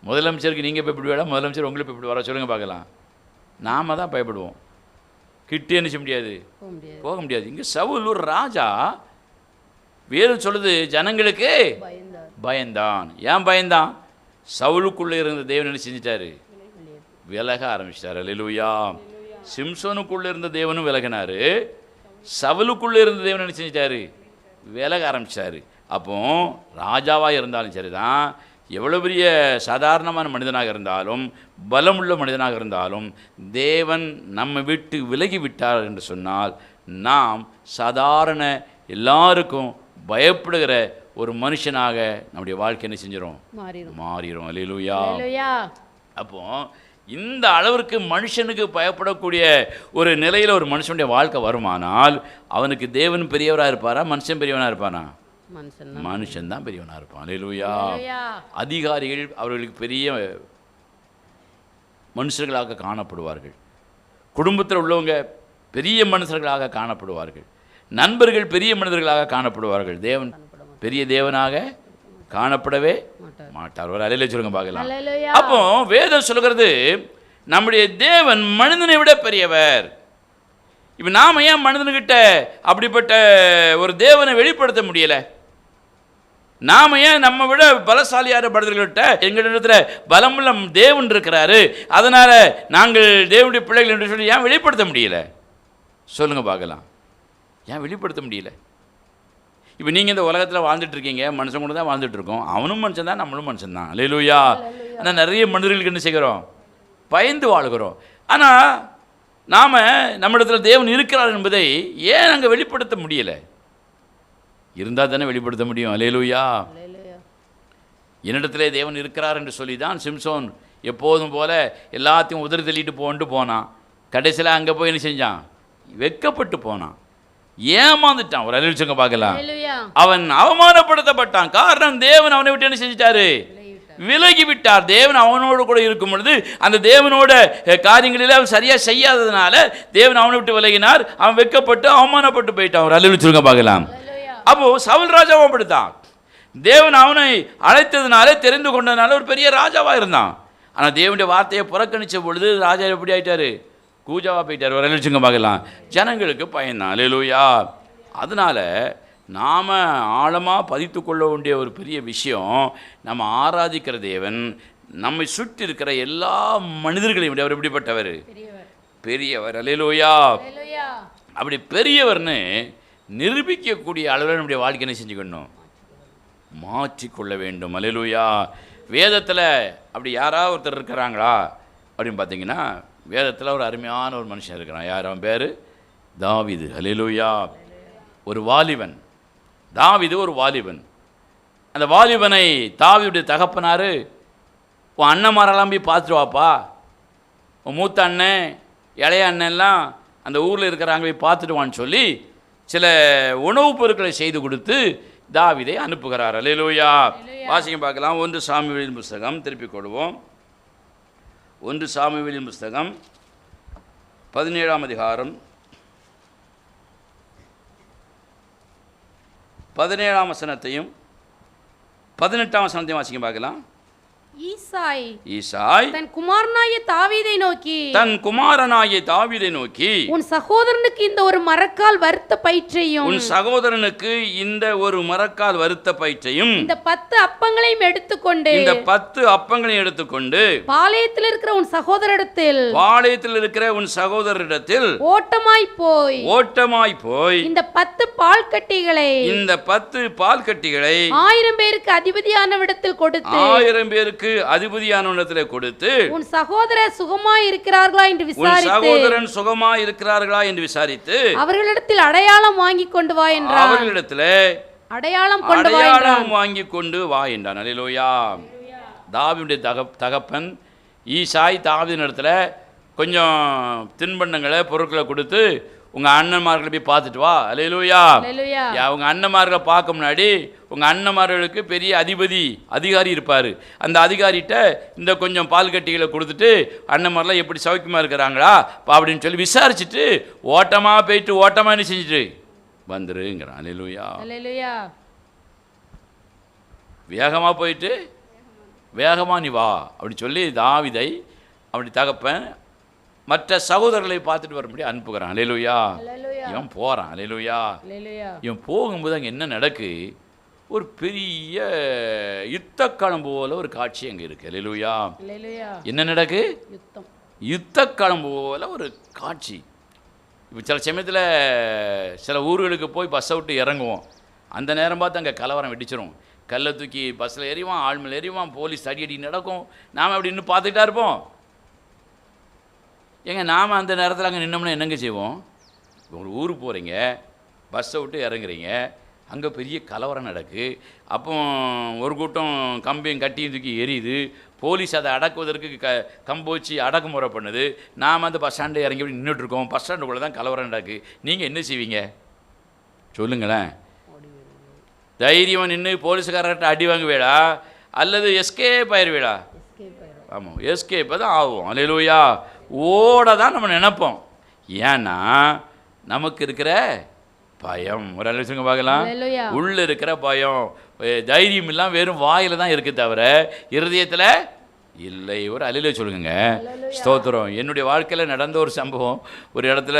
முதலமைச்சருக்கு நீங்கள் பயப்படுவாரா? முதலமைச்சர் உங்களுக்கு பயப்படுவாரா? சொல்லுங்கள் பார்க்கலாம். நாம் தான் பயப்படுவோம். கிட்டே நிச்சய முடியாது, போக முடியாது. இங்கே சவுல் ஒரு ராஜா, வேதம் சொல்லுது ஜனங்களுக்கு பயந்தான். ஏன் பயந்தான்? சவுலுக்குள்ளே இருந்த தேவன் என்ன செஞ்சிட்டாரு? விலக ஆரம்பிச்சிட்டார். அல்லேலூயா. சிம்சோனுக்குள்ளே இருந்த தேவனும் விலகினார், சவுலுக்குள்ளே இருந்த தேவன் என்ன செஞ்சிட்டாரு? விலக ஆரம்பித்தார். அப்போ ராஜாவாக இருந்தாலும் சரி தான், எவ்வளோ பெரிய சாதாரணமான மனிதனாக இருந்தாலும், பலமுள்ள மனிதனாக இருந்தாலும், தேவன் நம்ம விட்டு விலகி விட்டார் என்று சொன்னால் நாம் சாதாரண எல்லாருக்கும் பயப்படுகிற ஒரு மனுஷனாக நம்முடைய வாழ்க்கை என்ன செஞ்சிடும்? மாறிடும். அல்லேலூயா. அப்போ இந்த அளவிற்கு மனுஷனுக்கு பயப்படக்கூடிய ஒரு நிலையில் ஒரு மனுஷனுடைய வாழ்க்கை வருமானால் அவனுக்கு தேவன் பெரியவராக இருப்பாரா? மனுஷன் பெரியவனாக இருப்பானா? மனுஷன் தான் பெரியவனாக இருப்பான். அல்லேலூயா. அதிகாரிகள் அவர்களுக்கு பெரிய மனுஷர்களாக காணப்படுவார்கள். குடும்பத்தில் உள்ளவங்க பெரிய மனுஷர்களாக காணப்படுவார்கள். நண்பர்கள் பெரிய மனிதர்களாக காணப்படுவார்கள். தேவன் பெரிய தேவனாக காணப்படவே மாட்டார். ஒரு அலையில சொல்லுங்க பார்க்கலாம். அப்போ வேதம் சொல்கிறது நம்முடைய தேவன் மனிதனை விட பெரியவர். இப்போ நாம் ஏன் மனிதன்கிட்ட அப்படிப்பட்ட ஒரு தேவனை வெளிப்படுத்த முடியலை? நாம் ஏன் நம்ம விட பலசாலியான மனிதர்கள்ட்ட எங்களிடத்தில் பலமுள்ள தேவன் இருக்கிறாரு, அதனால் நாங்கள் தேவனுடைய பிள்ளைகள் என்று சொல்லி ஏன் வெளிப்படுத்த முடியல? சொல்லுங்கள் பார்க்கலாம். ஏன் வெளிப்படுத்த முடியல? இப்போ நீங்கள் இந்த உலகத்தில் வாழ்ந்துட்டு இருக்கீங்க, மனுஷன் கூட தான் வாழ்ந்துட்டு இருக்கோம். அவனும் மனுஷன் தான், நம்மளும் மனுஷன் தான். அல்லேலூயா. ஆனால் நிறைய மனிதர்களுக்கு என்ன செய்கிறோம்? பயந்து வாழ்கிறோம். ஆனால் நாம் நம்மிடத்தில் தேவன் இருக்கிறார் என்பதை ஏன் அங்கே வெளிப்படுத்த முடியலை? இருந்தால் தானே வெளிப்படுத்த முடியும். அல்லேலூயா. என்னிடத்திலே தேவன் இருக்கிறார் என்று சொல்லி தான் சிம்சோன் எப்போதும் போல எல்லாத்தையும் உதறி தள்ளிட்டு போனான். கடைசியில் அங்கே போய் என்ன செஞ்சான்? வெட்கப்பட்டு போனான், ஏமாந்துட்டான். ஒரு அழிச்சங்க பார்க்கலாம். அவன் அவமானப்படுத்தப்பட்டான். காரணம் தேவன் அவனை விட்டு என்ன செஞ்சிட்டாரு? விலகி விட்டார். தேவன் அவனோடு கூட இருக்கும் பொழுது அந்த தேவனோட காரியங்களில் அவன் சரியாக செய்யாததுனால தேவன் அவனை விட்டு விலகினார். அவன் வெட்கப்பட்டு அவமானப்பட்டு போயிட்டான். ஒரு அழிச்சுருங்க பார்க்கலாம். அப்போ சவுல் ராஜாவும் அப்படித்தான். தேவன் அவனை அழைத்ததுனால, தெரிந்து கொண்டதுனால ஒரு பெரிய ராஜாவாக இருந்தான். ஆனால் தேவனுடைய வார்த்தையை புறக்கணித்த பொழுது ராஜா எப்படி ஆயிட்டாரு? கூஜாவாக போயிட்டார். ஒரு அழிச்சுங்க பார்க்கலாம். ஜனங்களுக்கு பயந்தான். அல்லேலூயா. அதனால நாம் ஆழமாக பதித்து கொள்ள வேண்டிய ஒரு பெரிய விஷயம், நம்ம ஆராதிக்கிற தேவன் நம்மை சுற்றி இருக்கிற எல்லா மனிதர்களையும் விட அவர் எப்படிப்பட்டவர்? பெரியவர். அல்லேலூயா. அப்படி பெரியவர்னு நிரூபிக்கக்கூடிய அளவில் நம்முடைய வாழ்க்கை என்ன செஞ்சுக்கணும்? மாற்றிக்கொள்ள வேண்டும். அல்லேலூயா. வேதத்தில் அப்படி யாராவது ஒருத்தர் இருக்கிறாங்களா அப்படின்னு பார்த்தீங்கன்னா, வேதத்தில் ஒரு அருமையான ஒரு மனுஷன் இருக்கிறான். யார்? அவன் பேர் தாவீது. அல்லேலூயா. ஒரு வாலிபன். தாவீது ஒரு வாலிபன். அந்த வாலிபனை தாவீதுடைய தகப்பனார், உன் அண்ணன்மாரெல்லாம் போய் பார்த்துட்டு வாப்பா, உன் மூத்த அண்ணன் இளைய அண்ணன்லாம் அந்த ஊரில் இருக்கிறாங்க, போய் பார்த்துட்டு வான்னு சொல்லி சில உணவுப் பொருட்களை செய்து கொடுத்து தாவீதை அனுப்புகிறார். அல்லேலூயா. வாசிங்க பார்க்கலாம். 1 சாமுவேலின் புஸ்தகம் திருப்பிக் கொள்வோம். 1 சாமுவேலின் புஸ்தகம் 17ஆம் அதிகாரம் 17ஆம் வசனத்தையும் 18ஆம் வசனத்தையும் வாசிக்க பார்க்கலாம். ஈசாய் தன் குமாரனாகிய தாவீதை நோக்கி தன் குமாரனாகிய தாவீதை நோக்கி, உன் சகோதரனுக்கு இந்த ஒரு மரக்கால் வறுத்த பயிற்றையும் உன் சகோதரனுக்கு இந்த ஒரு மரக்கால் வறுத்த பயிற்றையும் இந்த 10 அப்பங்களையும் எடுத்துக்கொண்டு இந்த 10 அப்பங்களையும் எடுத்துக்கொண்டு பாளையத்தில் இருக்கிற உன் சகோதரரிடத்தில் ஓட்டமாய் போய் இந்த 10 பால் கட்டிகளை 1000 பேருக்கு அதிபதியானவிடத்தில் கொடுத்து 1000 பேருக்கு அதிபதியானவனிடத்தில் கொடுத்து, உன் சகோதரர் சுகமாய் இருக்கிறார்களா என்று விசாரித்து அவர்களிடத்தில் அடையாளம் வாங்கி கொண்டு வா என்றார். அவர்களிடத்தில் அடையாளம் வாங்கி கொண்டு வா என்றான். அல்லேலூயா. தாவீதுடைய தகப்பன் ஈசாய் தாவீதின் இடத்துல கொஞ்சம் தின்பண்டங்களை பொருட்களை கொடுத்து, உங்கள் அண்ணன்மார்களை போய் பார்த்துட்டு வா. அல்லேலூயா. உங்கள் அண்ணன்மார்களை பார்க்க முன்னாடி உங்கள் அண்ணன்மார்களுக்கு பெரிய அதிகாரி இருப்பார். அந்த அதிகாரிகிட்ட இந்த கொஞ்சம் பால் கட்டிகளை கொடுத்துட்டு, அண்ணன்மாரெலாம் எப்படி சௌக்கியமாக இருக்கிறாங்களா அப்படின்னு சொல்லி விசாரிச்சுட்டு ஓட்டமாக என்ன செஞ்சுட்டு வந்துருங்கிறான். அல்லேலூயா. வேகமாக போயிட்டு வேகமாக நீ வா அப்படின்னு சொல்லி தாவீதை அப்படி தகப்பன் மற்ற சகோதரர்களை பார்த்துட்டு வரும்படி அனுப்புகிறான். அல்லேலூயா. இவன் போகிறான். அல்லேலூயா. இவன் போகும்போது அங்கே என்ன நடக்கு? ஒரு பெரிய யுத்தக்காலம் போல ஒரு காட்சி அங்கே இருக்கு. அல்லேலூயா. என்ன நடக்கு? யுத்தக்காலம் போல ஒரு காட்சி. இப்போ சில சமயத்தில் சில ஊர்களுக்கு போய் பஸ்ஸை விட்டு இறங்குவோம். அந்த நேரம் பார்த்து அங்கே கலவரம் வெடிச்சிடும். கல்லை தூக்கி பஸ்ஸில் எறிவான், ஆள் மேலே எறிவான், போலீஸ் அடி நடக்கும். நாம் அப்படி இன்னும் பார்த்துக்கிட்டா இருப்போம். ஏங்க நாம் அந்த நேரத்தில் அங்கே நின்னோம்னா என்னங்க செய்வோம்? ஒரு ஊருக்கு போகிறீங்க, பஸ்ஸை விட்டு இறங்குறீங்க, அங்கே பெரிய கலவரம் நடக்கு. அப்போ ஒரு கூட்டம் கம்பியும் கட்டியும் தூக்கி எரியுது. போலீஸ் அதை அடக்குவதற்கு கம்பு வச்சு அடக்குமுறை பண்ணுது. நாம் அந்த பஸ் ஸ்டாண்டில் இறங்கி அப்படி நின்றுட்டுருக்கோம். பஸ் ஸ்டாண்டுக்குள்ளே தான் கலவரம் நடக்கு. நீங்கள் என்ன செய்வீங்க சொல்லுங்களேன்? தைரியமாக நின்று போலீஸுக்காரர்கிட்ட அடி வாங்குவேடா அல்லது எஸ்கேப் ஆயிடுவேடா? ஆமாம், எஸ்கேப்பை தான் ஆகும். அல்லேலூயா. ஓட தான் நம்ம நினைப்போம். ஏன்னா நமக்கு இருக்கிற பயம். ஒரு அலட்சியம் பார்க்கலாம். உள்ள இருக்கிற பயம், தைரியம் எல்லாம் வெறும் வாயில தான் இருக்குது தவிர இருதயத்தில் இல்லை. ஒரு அல்லேலூயா சொல்லுங்க. ஸ்தோத்திரம். என்னுடைய வாழ்க்கையில் நடந்த ஒரு சம்பவம். ஒரு இடத்துல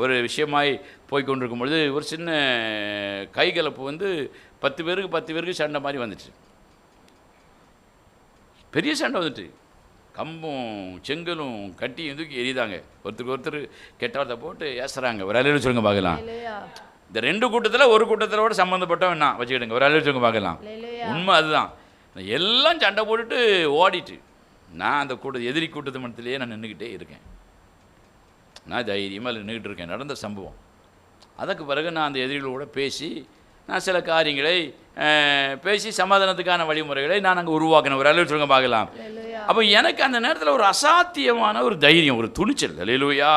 ஒரு விஷயமாய் போய்கொண்டிருக்கும் பொழுது ஒரு சின்ன கைகலப்பு 10 பேருக்கு சண்டை மாதிரி வந்துச்சு. பெரிய சண்டை வந்துட்டு கம்பும் செங்கலும் கட்டியும் தூக்கி எரியுதாங்க. ஒருத்தர் கெட்ட வார்த்தை போட்டு ஏசுறாங்க. ஒரு அல்லேலூயா சொல்லுங்க பார்க்கலாம். இந்த 2 கூட்டத்தில் ஒரு கூட்டத்திலோட சம்மந்தப்பட்டவன் நான் வச்சுக்கிடுங்க. ஒரு அல்லேலூயா சொல்லுங்க பார்க்கலாம். உண்மை அதுதான். எல்லாம் சண்டை போட்டுட்டு ஓடிட்டு நான் அந்த எதிரி கூட்டத்து மட்டத்திலேயே நான் நின்றுக்கிட்டே இருக்கேன். நான் தைரியமாக நின்றுக்கிட்டு இருக்கேன். நடந்த சம்பவம். அதுக்கு பிறகு நான் அந்த எதிரிகளோட பேசி நான் சில காரியங்களை பேசி சமாதானத்துக்கான வழிமுறைகளை நான் அங்கே உருவாக்கினேன். ஒரு அல்லேலூயா சொல்லுங்க பார்க்கலாம். அப்போ எனக்கு அந்த நேரத்தில் ஒரு அசாத்தியமான ஒரு தைரியம், ஒரு துணிச்சல். அல்லேலூயா.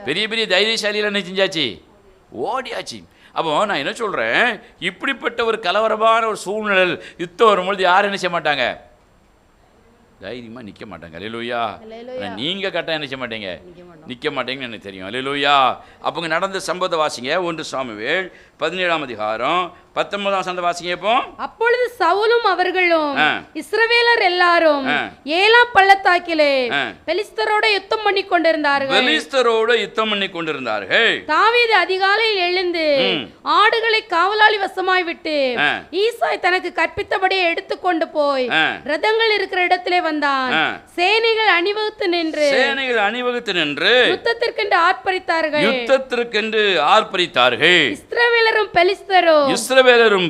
பெரிய பெரிய தைரியசாலியில் என்ன செஞ்சாச்சு? ஓடியாச்சு. அப்போ நான் என்ன சொல்கிறேன், இப்படிப்பட்ட ஒரு கலவரமான ஒரு சூழ்நிலை யுத்தம் வரும்பொழுது யாரும் என்ன செய்ய மாட்டாங்க? தைரியமாக நிற்க மாட்டாங்க. அல்லேலூயா. நீங்கள் கரெக்டாக என்ன செய்ய மாட்டீங்க? நிற்க மாட்டேங்கன்னு எனக்கு தெரியும். அல்லேலூயா. அப்போங்க நடந்த சம்பவத்தை வாசிங்க. 1 சாமுவேல் 17ஆம் அதிகாரம் 19ஆம் வசனத்தை வாசிங்க. இப்போ அப்பொழுது சவுலும் அவர்களும் இஸ்ரவேலர் எல்லாரும் ஏலாம் பள்ளத்தாக்கிலே பெலிஸ்தரோட யுத்தம் பண்ணி கொண்டிருந்தார்கள். தாவீது அதிகாலையில் எழுந்து ஆடுகளை காவலாளி வசமாய் விட்டு ஈசாய் தனக்கு கற்பித்தபடியே எடுத்துக்கொண்டு போய் ரதங்கள் இருக்கிற இடத்திலே வந்தான். சேனைகள் அணிவகுத்து நின்று யுத்தத்திற்கென்று ஆர்ப்பரித்தார்கள். இஸ்ரவேலரும்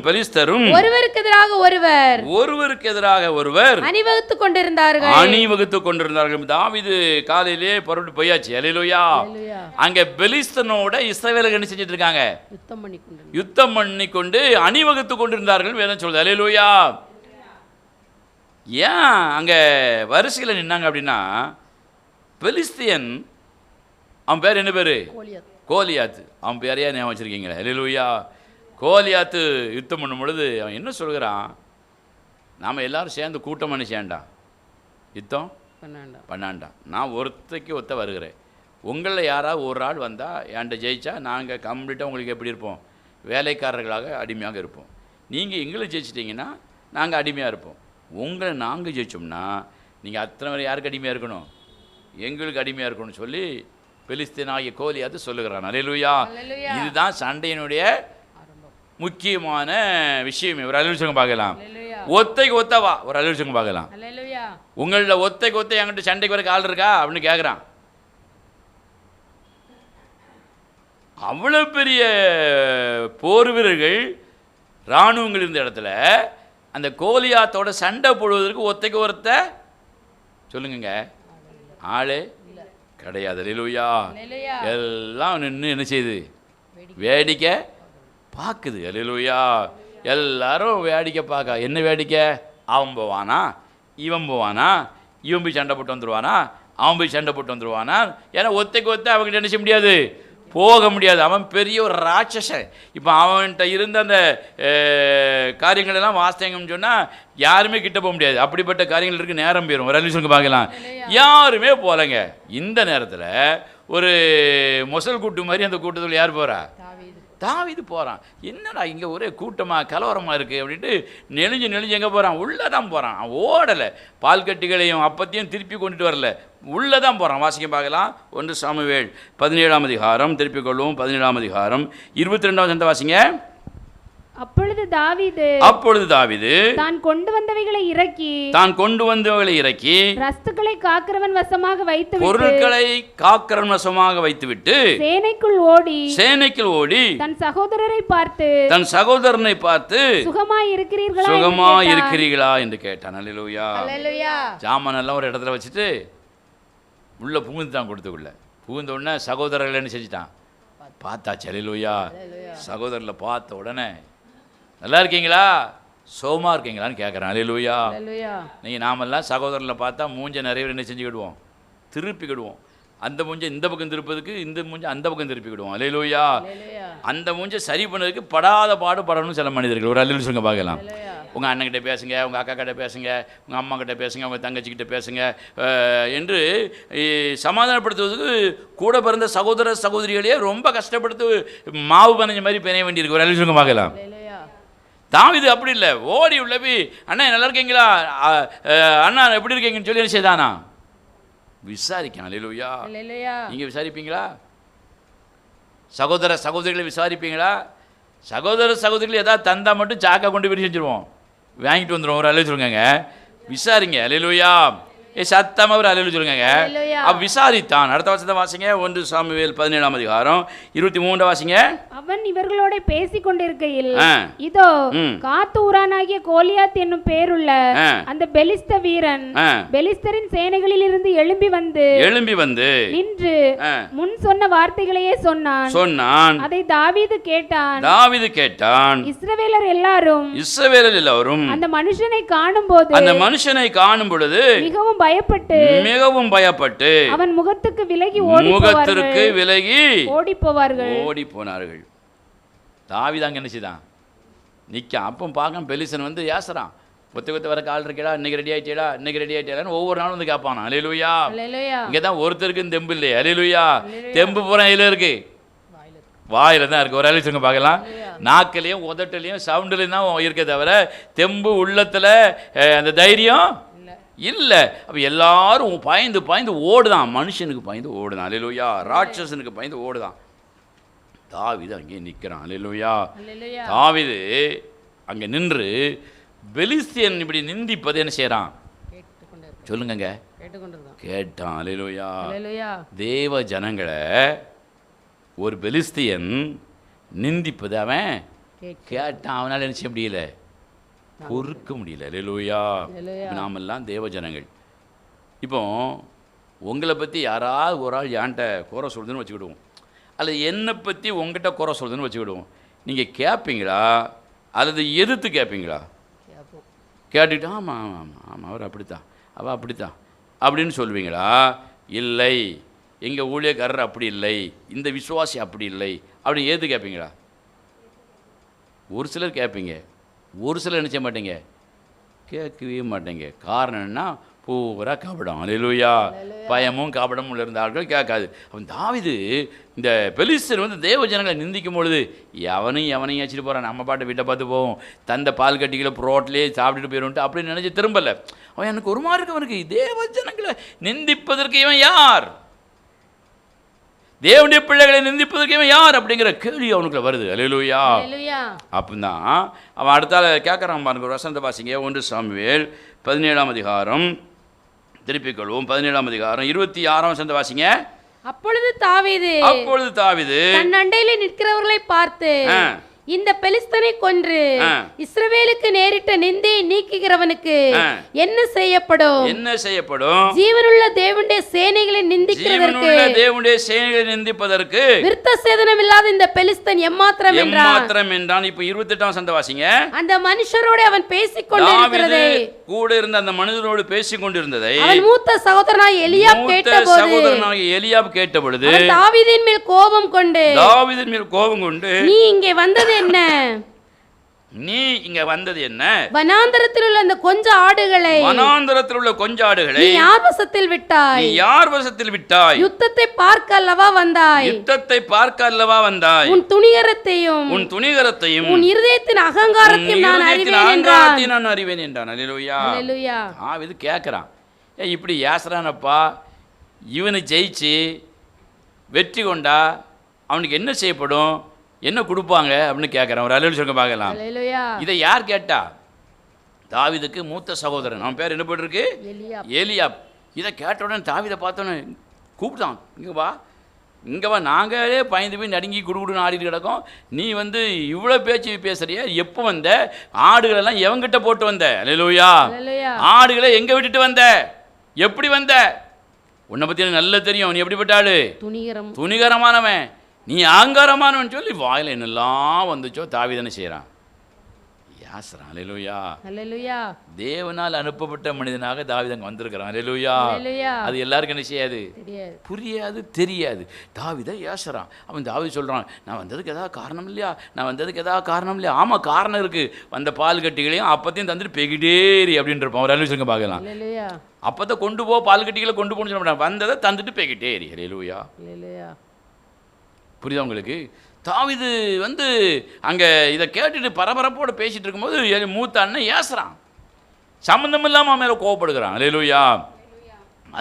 பெலிஸ்தரும் ஒருவருக்கு எதிராக ஒருவர் அணிவகுத்துக் கொண்டிருந்தார்கள். தாவீது காலையிலே புறப்பட்டு போயாச்சு. அல்லேலூயா. அங்க பெலிஸ்தனோட இஸ்ரவேலர்கள் என்ன செஞ்சிட்டு இருக்காங்க? யுத்தம் பண்ணி கொண்டு அணிவகுத்துக் கொண்டிருந்தார்கள் வேதம் சொல்லுது. அல்லேலூயா. ஏன் அங்க வரிசையில் நின்னாங்க அப்படின்னா, பெலிஸ்தியன் அவன் பேர் என்ன பேரு? கோலியாத்து. அவன் பேரையா ஞாபகம் வச்சிருக்கீங்களா? அல்லேலூயா. கோலியாத்து யுத்தம் பண்ணும் பொழுது அவன் என்ன சொல்கிறான்? நாம் எல்லாரும் சேர்ந்து கூட்டம் பண்ணி சேண்டான் யுத்தம் பண்ணாண்டான். நான் ஒருத்த வருகிறேன். உங்களில் யாராவது ஒரு ஆள் வந்தால் என்கிட்ட ஜெயிச்சா நாங்கள் கம்ப்ளீட்டாக உங்களுக்கு எப்படி இருப்போம்? வேலைக்காரர்களாக அடிமையாக இருப்போம். நீங்கள் எங்களை ஜெயிச்சிட்டிங்கன்னா நாங்கள் அடிமையாக இருப்போம். உங்களை நாங்கள் ஜெயிச்சோம்னா நீங்கள் அத்தனை பேர் யாருக்கு அடிமையாக இருக்கணும்? எங்களுக்கு அடிமையாக இருக்கணும்னு சொல்லி பெலிஸ்தீனாகிய கோலியாத்து சொல்லுகிறான். அல்லேலூயா. இதுதான் சண்டையினுடைய முக்கியமான விஷயமே. ஒரு அலுவலகம் பார்க்கலாம். ஒத்தைக்கு ஒத்தவா ஒரு அலுவலகம் பார்க்கலாம். உங்களோட ஒத்தைக்கு ஒத்தை என்கிட்ட சண்டைக்கு வரைக்கும் ஆள் இருக்கா அப்படின்னு கேட்குறான். அவ்வளோ பெரிய போர் வீரர்கள் இராணுவங்கள் இருந்த இடத்துல அந்த கோலியாத்தோட சண்டை போடுவதற்கு ஒத்தைக்கு ஒருத்த சொல்லுங்க ஆளே கிடையாது. அல்லேலூயா. எல்லாம் நின்று என்ன செய்யுது? வேடிக்கை பார்க்குது. அல்லேலூயா. எல்லாரும் வேடிக்கை பார்க்க. என்ன வேடிக்கை? அவன் போவானா, இவன் போவானா, இவன் போய் சண்டை போட்டு வந்துடுவானா, அவன் போய் சண்டை போட்டு வந்துடுவானா? ஏன்னா ஒத்தைக்கு ஒத்த அவங்ககிட்ட என்ன செய்ய முடியாது, போக முடியாது. அவன் பெரிய ஒரு ராட்சசன். இப்போ அவன்கிட்ட இருந்த அந்த காரியங்கள் எல்லாம் வாஸ்தவங்கன்னு சொன்னால் யாருமே கிட்ட போக முடியாது. அப்படிப்பட்ட காரியங்கள் இருக்கு. நேரம் போயிடும். ஒரு அலிசனுக்கு பார்க்கலாம். யாருமே போகலைங்க. இந்த நேரத்தில் ஒரு மொசல் கூட்டு மாதிரி அந்த கூட்டத்தில் யார் போகிறா? தாவீது போகிறான். என்னடா இங்கே ஒரே கூட்டமாக கலவரமாக இருக்குது அப்படின்ட்டு நெளிஞ்சு எங்கே போகிறான்? உள்ளே தான் போகிறான். அவன் ஓடலை. பால் கட்டிகளையும் அப்பத்தையும் திருப்பி கொண்டுட்டு வரல. உள்ளே தான் போகிறான். வாசிக்க பார்க்கலாம். 1 சாமுவேல் 17ஆம் அதிகாரம் திருப்பிக் கொள்வோம். 17ஆம் அதிகாரம் 22ஆம் வசனத்தை வாசிங்க. அப்பொழுது தாவீது தான் கொண்டு வந்தவைகளை இறக்கி ரஸ்துக்களை காக்கிறவன் வசமாக வைத்துவிட்டு பொருட்களை காக்கிறவன் வசமாக வைத்துவிட்டு சேனைக்குள் ஓடி தன் சகோதரனை பார்த்து சுகமாய் இருக்கிறீர்களா என்று கேட்டான். அல்லேலூயா. ஜாமான் எல்லாம் ஒரு இடத்துல வச்சுட்டு உள்ள புகுந்துட்டான். கொடுத்துக்குள்ள புகுந்த உடனே சகோதரர்கள் என்ன செஞ்சுட்டான்? பார்த்தாச்சு. அல்லேலூயா. சகோதரர்களை பார்த்த உடனே நல்லா இருக்கீங்களா, சோமா இருக்கீங்களான்னு கேட்குறேன். அல்லேலூயா. நீங்கள் நாமெல்லாம் சகோதரர்களை பார்த்தா மூஞ்ச நிறைய என்ன செஞ்சுக்கிடுவோம்? திருப்பிக்கிடுவோம். அந்த மூஞ்சை இந்த பக்கம் திருப்பதுக்கு இந்த மூஞ்சை அந்த பக்கம் திருப்பிக்கிடுவோம். அல்லேலூயா. அந்த மூஞ்சை சரி பண்ணதுக்கு படாத பாடுபடணும்னு சில மனிதர்கள். ஒரு அல்லேலூயா சொல்லுங்க பார்க்கலாம். உங்கள் அண்ணன்கிட்ட பேசுங்க, உங்கள் அக்கா கிட்ட பேசுங்க, உங்கள் அம்மா கிட்ட பேசுங்க, உங்கள் தங்கச்சிக்கிட்ட பேசுங்க என்று சமாதானப்படுத்துவதுக்கு கூட பிறந்த சகோதர சகோதரிகளையே ரொம்ப கஷ்டப்படுத்து மாவு பனைஞ்ச மாதிரி பெரிய வேண்டியிருக்கு. ஒரு அல்லேலூயா சொல்லுங்க பார்க்கலாம். தாவீது அப்படி இல்லை. ஓடி உள்ள போய் அண்ணா நல்லா இருக்கீங்களா, அண்ணா எப்படி இருக்கீங்கன்னு சொல்லி என்ன செய்தானா? விசாரிக்கலாம். அல்லேலூயா. நீங்கள் விசாரிப்பீங்களா? சகோதர சகோதரிகளை விசாரிப்பீங்களா? சகோதர சகோதரிகள் ஏதாவது தந்தா மட்டும் சாக்கா கொண்டு போய் செஞ்சுருவோம், வாங்கிட்டு வந்துடுவோம். ஒரு அல்லேலூயா சொல்லுங்க. விசாரிங்க. அல்லேலூயா. சத்தமாக ஒரு அல்லேலூயா சொல்லுங்க. அவ விசாரித்தான். அடுத்த வசனத்தை வாசிங்க. 1 சாமுவேல் 17ஆம் அதிகாரம் 23 வாசிங்க. அவன் இவர்களோட பேசிக் கொண்டிருக்கையில் இதோ காத் ஊரானாகிய கோலியாத் என்னும் பேருள்ள அந்த பெலிஸ்த வீரன் பெலிஸ்தரின் சேனைகளில் இருந்து எழும்பி வந்து நின்று முன் சொன்ன வார்த்தைகளையே சொன்னான். அதை தாவீது கேட்டான். இஸ்ரவேலர் எல்லாரும் அந்த மனுஷனை காணும் பொழுது மிகவும் பயப்பட்டு அவன் முகத்துக்கு விலகி ஓடி போனார்கள். தாவீது அங்க என்ன செய்தான்? நிக்க. அப்போ பார்க்க பெலிஸ்தன் வந்து ஏசுறான். கொத்து வர கால் இருக்கா, இன்னைக்கு ரெடி ஆயிட்டேடா ஒவ்வொரு நாளும் வந்து கேட்பானா. அல்லேலூயா. இங்கதான் ஒருத்தருக்கு தெம்பு இல்லையே. அல்லேலூயா. தெம்பு பூரா இதுல இருக்கு, வாயில தான் இருக்கு. ஒரு அலிசுங்க பார்க்கலாம். நாக்கிலையும் உதட்டிலையும் சவுண்டுலையும் தான் இருக்க தவிர தெம்பு உள்ளத்துல அந்த தைரியம் இல்லை. அப்போ எல்லாரும் பயந்து ஓடுதான். மனுஷனுக்கு பயந்து ஓடுதான். அல்லேலூயா. ராட்சசனுக்கு பயந்து ஓடுதான். தாவீது அங்கே நிற்கிறான். அல்லேலூயா. தாவீது அங்கே நின்று பெலிஸ்தியன் இப்படி நிந்திப்பது என்ன செய்யறான்? சொல்லுங்க. கேட்டான். அல்லேலூயா. தேவ ஜனங்களை ஒரு பெலிஸ்தியன் நிந்திப்பது அவன் கேட்டான். அவனால் என்ன செய்ய முடியல, பொறுக்க முடியல. அல்லேலூயா. நாமெல்லாம் தேவ ஜனங்கள். இப்போ உங்களை பற்றி யாராவது ஒரு ஆள் என்கிட்ட குறை சொல்லுதுன்னு வச்சுக்கிடுவோம், அல்லது என்னை பற்றி உங்ககிட்ட குறை சொல்லுதுன்னு வச்சுக்கிடுவோம். நீங்கள் கேட்பீங்களா அல்லது எதிர்த்து கேட்பீங்களா? கேட்டுக்கிட்டு ஆமாம் அவர் அப்படித்தான், அவள் அப்படித்தான் அப்படின்னு சொல்லுவீங்களா? இல்லை, எங்கள் ஊழியக்காரர் அப்படி இல்லை, இந்த விசுவாசி அப்படி இல்லை அப்படி ஏற்று கேட்பீங்களா? ஒரு சிலர் கேட்பீங்க, ஒரு சிலர் நினைச்ச மாட்டீங்க, கேட்கவே மாட்டேங்க. காரணம் என்ன? பூரா கபடம். அல்லேலூயா. பயமும் காபடமும் உள்ள இருந்தார்கள் கேட்காது. அவன் தாவீது இந்த பெலிஸ்தர் வந்து தேவ ஜனங்களை நிந்திக்கும் பொழுது எவனையும் வச்சுட்டு போகிறான், நம்ம பாட்டு வீட்டை பார்த்து போவோம், தந்த பால் கட்டிகளை ரோட்லேயே சாப்பிட்டுட்டு போயிடும்ட்டு அப்படின்னு நினச்சி திரும்பலை. அவன் எனக்கு ஒரு மாதிரி இருக்கு, அவனுக்கு தேவ ஜனங்களை நிந்திப்பதற்கு இவன் யார், தேவனுடைய பிள்ளைகளை நிந்திப்பதற்கு இவன் யார் அப்படிங்கிற கேள்வி அவனுக்குள்ள வருது. அல்லேலூயா. அப்படிதான் அவன் அடுத்தால கேட்குறான் பாருங்க. ஒரு வசனத்தை வாசிங்க. 1 சாமுவேல் 17ஆம் அதிகாரம், திருப்பிக் கொள்வோம், 17ஆம் அதிகாரம் 26ஆம் வசனத்தை வாசிங்க. அப்பொழுது தாவீது தன் அண்டையிலே நிற்கிறவர்களை பார்த்து, இந்த பெலிஸ்தனை கொன்று இஸ்ரவேலுக்கு நேரிட்ட நிந்தையை நீக்குகிறவனுக்கு என்ன செய்யப்படும்? ஜீவனுள்ள தேவனுடைய சேனைகளை நிந்திப்பதற்கு விருத்த சேதனம் இல்லாத இந்த பெலிஸ்தன் எம்மாத்திரம் என்றான். இப்ப 28ஆம் வசனத்தை வாசிங்க. அந்த மனுஷரோடு அவன் பேசிக் கொண்டிருக்கிறதை, கூட இருந்த அந்த மனிதனோடு பேசிக் கொண்டிருந்ததை அவன் மூத்த சகோதரனாய் எலியாப் கேட்டபொழுது தாவீதின் மேல் கோபம் கொண்டு நீ இங்கே வந்தது என்ன? வனாந்தரத்தில் உள்ள அந்த கொஞ்ச ஆடுகளை நீ யார் வசத்தில் விட்டாய்? யுத்தத்தை பார்க்க அல்லவா வந்தாய்? உன் துணிகரத்தையும் உன் இருதயத்தின் அகங்காரத்தையும் நான் அறிவேன் என்றான். அல்லேலூயா. இது கேட்கிறான், இப்படி ஏசுறானப்பா, இவனை ஜெயிச்சு வெற்றி கொண்டா அவனுக்கு என்ன செய்யப்படும், என்ன கொடுப்பாங்க அப்படின்னு கேட்குறான். ஒரு அல்லேலூயா சொல்லுங்க பார்க்கலாம். இதை யார் கேட்டா? தாவீதுக்கு மூத்த சகோதரன், அவன் பேர் என்ன போட்டிருக்கு? ஏலியாப். இதை கேட்ட உடனே தாவீதை பார்த்தோன்னே கூப்பிட்டான், இங்கே வா, நாங்களே பயந்து போய் நடுங்கி குடுகுடுன்னு ஆடிட்டு கிடக்கும், நீ வந்து இவ்வளோ பேச்சு பேசுறிய, எப்போ வந்த? ஆடுகளெல்லாம் எவங்கிட்ட போட்டு வந்த? அல்லேலூயா. ஆடுகளை எங்கே விட்டுட்டு வந்த? எப்படி வந்த? உன்னை பற்றி எனக்கு நல்லா தெரியும், நீ எப்படிப்பட்ட ஆளு? துணிகரமானவன், நீ ஆங்காரமானவன் சொல்லி வாயில் என்னெல்லாம் வந்துச்சோ தாவீது செய்கிறான், யாசறான். அல்லேலூயா. தேவனால் அனுப்பப்பட்ட மனிதனாக தாவீது அங்கே வந்திருக்கிறான். அல்லேலூயா. அது எல்லாருக்கும் என்ன செய்யாது, புரியாது, தெரியாது. தாவீதை யாசறான். அவன் தாவீது சொல்கிறான், நான் வந்ததுக்கு ஏதாவது காரணம் இல்லையா? ஆமாம், காரணம் இருக்குது. வந்த பால் கட்டிகளையும் அப்பத்தையும் தந்துட்டு பெகிடேரி அப்படின்னு இருப்பான். ஒரு அல்லேலூயா சொல்லுங்க பார்க்கலாம். அப்பத்தை கொண்டு போ, பால் கட்டிகளை கொண்டு போன்னு சொல்ல மாட்டான், வந்ததை தந்துட்டு பெகிடேரி. அல்லேலூயா. புரியுதா உங்களுக்கு? தாவீது வந்து அங்கே இதை கேட்டுட்டு பரபரப்போடு பேசிகிட்டு இருக்கும்போது மூத்த அண்ணன் ஏசுறான், சம்மந்தம் இல்லாமல் மேலே கோவப்படுகிறான். அல்லேலூயா.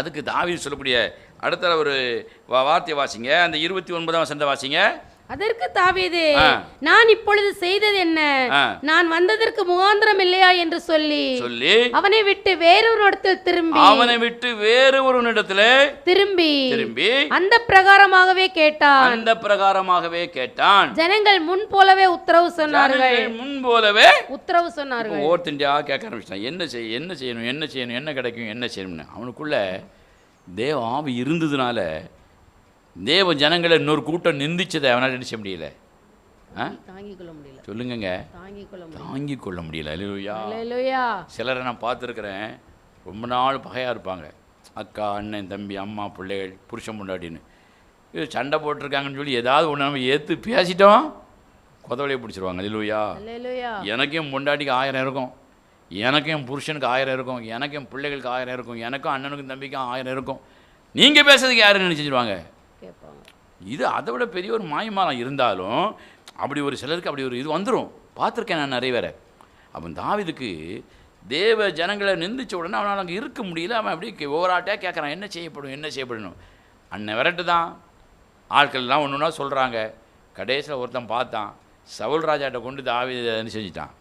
அதுக்கு தாவீது சொல்லக்கூடிய அடுத்த ஒரு வார்த்தை வாசிங்க, அந்த 29ஆம் வசனத்தை வாசிங்க. அதற்கு தாவீது, நான் இப்பொழுது செய்தது என்ன? நான் வந்ததற்கு முகாந்திரம் இல்லையா என்று சொல்லி அவனை விட்டு வேறொருவனிடத்தில் திரும்பி அந்த பிரகாரமாகவே கேட்டான். ஜனங்கள் முன் போலவே உத்தரவு சொன்னார்கள். ஓர்த்திண்டியா கேட்க ஆரம்பிச்சான், என்ன செய்யணும், என்ன கிடைக்கும், என்ன செய்யணும்னு. அவனுக்குள்ள தேவ ஆவி இருந்ததுனால தேவ ஜனங்களை இன்னொரு கூட்டம் நிந்திச்சதை அவனால் நினைச்ச முடியல, சொல்லுங்க, தாங்கிக் கொள்ள முடியல. அல்லேலூயா. சிலரை நான் பார்த்துருக்குறேன், ரொம்ப நாள் பகையாக இருப்பாங்க, அக்கா, அண்ணன், தம்பி, அம்மா, பிள்ளைகள், புருஷன், பொண்டாட்டின்னு. இது சண்டை போட்டிருக்காங்கன்னு சொல்லி ஏதாவது ஒன்று நம்ம ஏற்று பேசிட்டோம், கொதவலையை பிடிச்சிருவாங்க. அல்லேலூயா. எனக்கும் என் பொண்டாட்டிக்கு 1000 இருக்கும், எனக்கும் என் புருஷனுக்கு 1000 இருக்கும், எனக்கும் என் பிள்ளைகளுக்கு 1000 இருக்கும், எனக்கும் அண்ணனுக்கும் தம்பிக்கும் 1000 இருக்கும். நீங்கள் பேசுறதுக்கு யாருன்னு நினச்சிடுவாங்க. இது அதை விட பெரிய ஒரு மாயமானம் இருந்தாலும் அப்படி ஒரு சிலருக்கு அப்படி ஒரு இது வந்துடும். பார்த்துருக்கேன் நான் நிறைய பேரை. அவன் தாவீதுக்கு தேவ ஜனங்களை நிந்திச்ச உடனே அவனால் அங்கே இருக்க முடியல. அவன் அப்படி ஓவராட்டாக கேட்குறான், என்ன செய்யப்படணும். அண்ணன் விரட்டு தான், ஆட்கள்லாம் ஒன்று ஒன்றா சொல்கிறாங்க. கடைசியில் ஒருத்தன் பார்த்தான், சவுல் ராஜாட்ட கொண்டு தாவீது என்ன செஞ்சிட்டான்,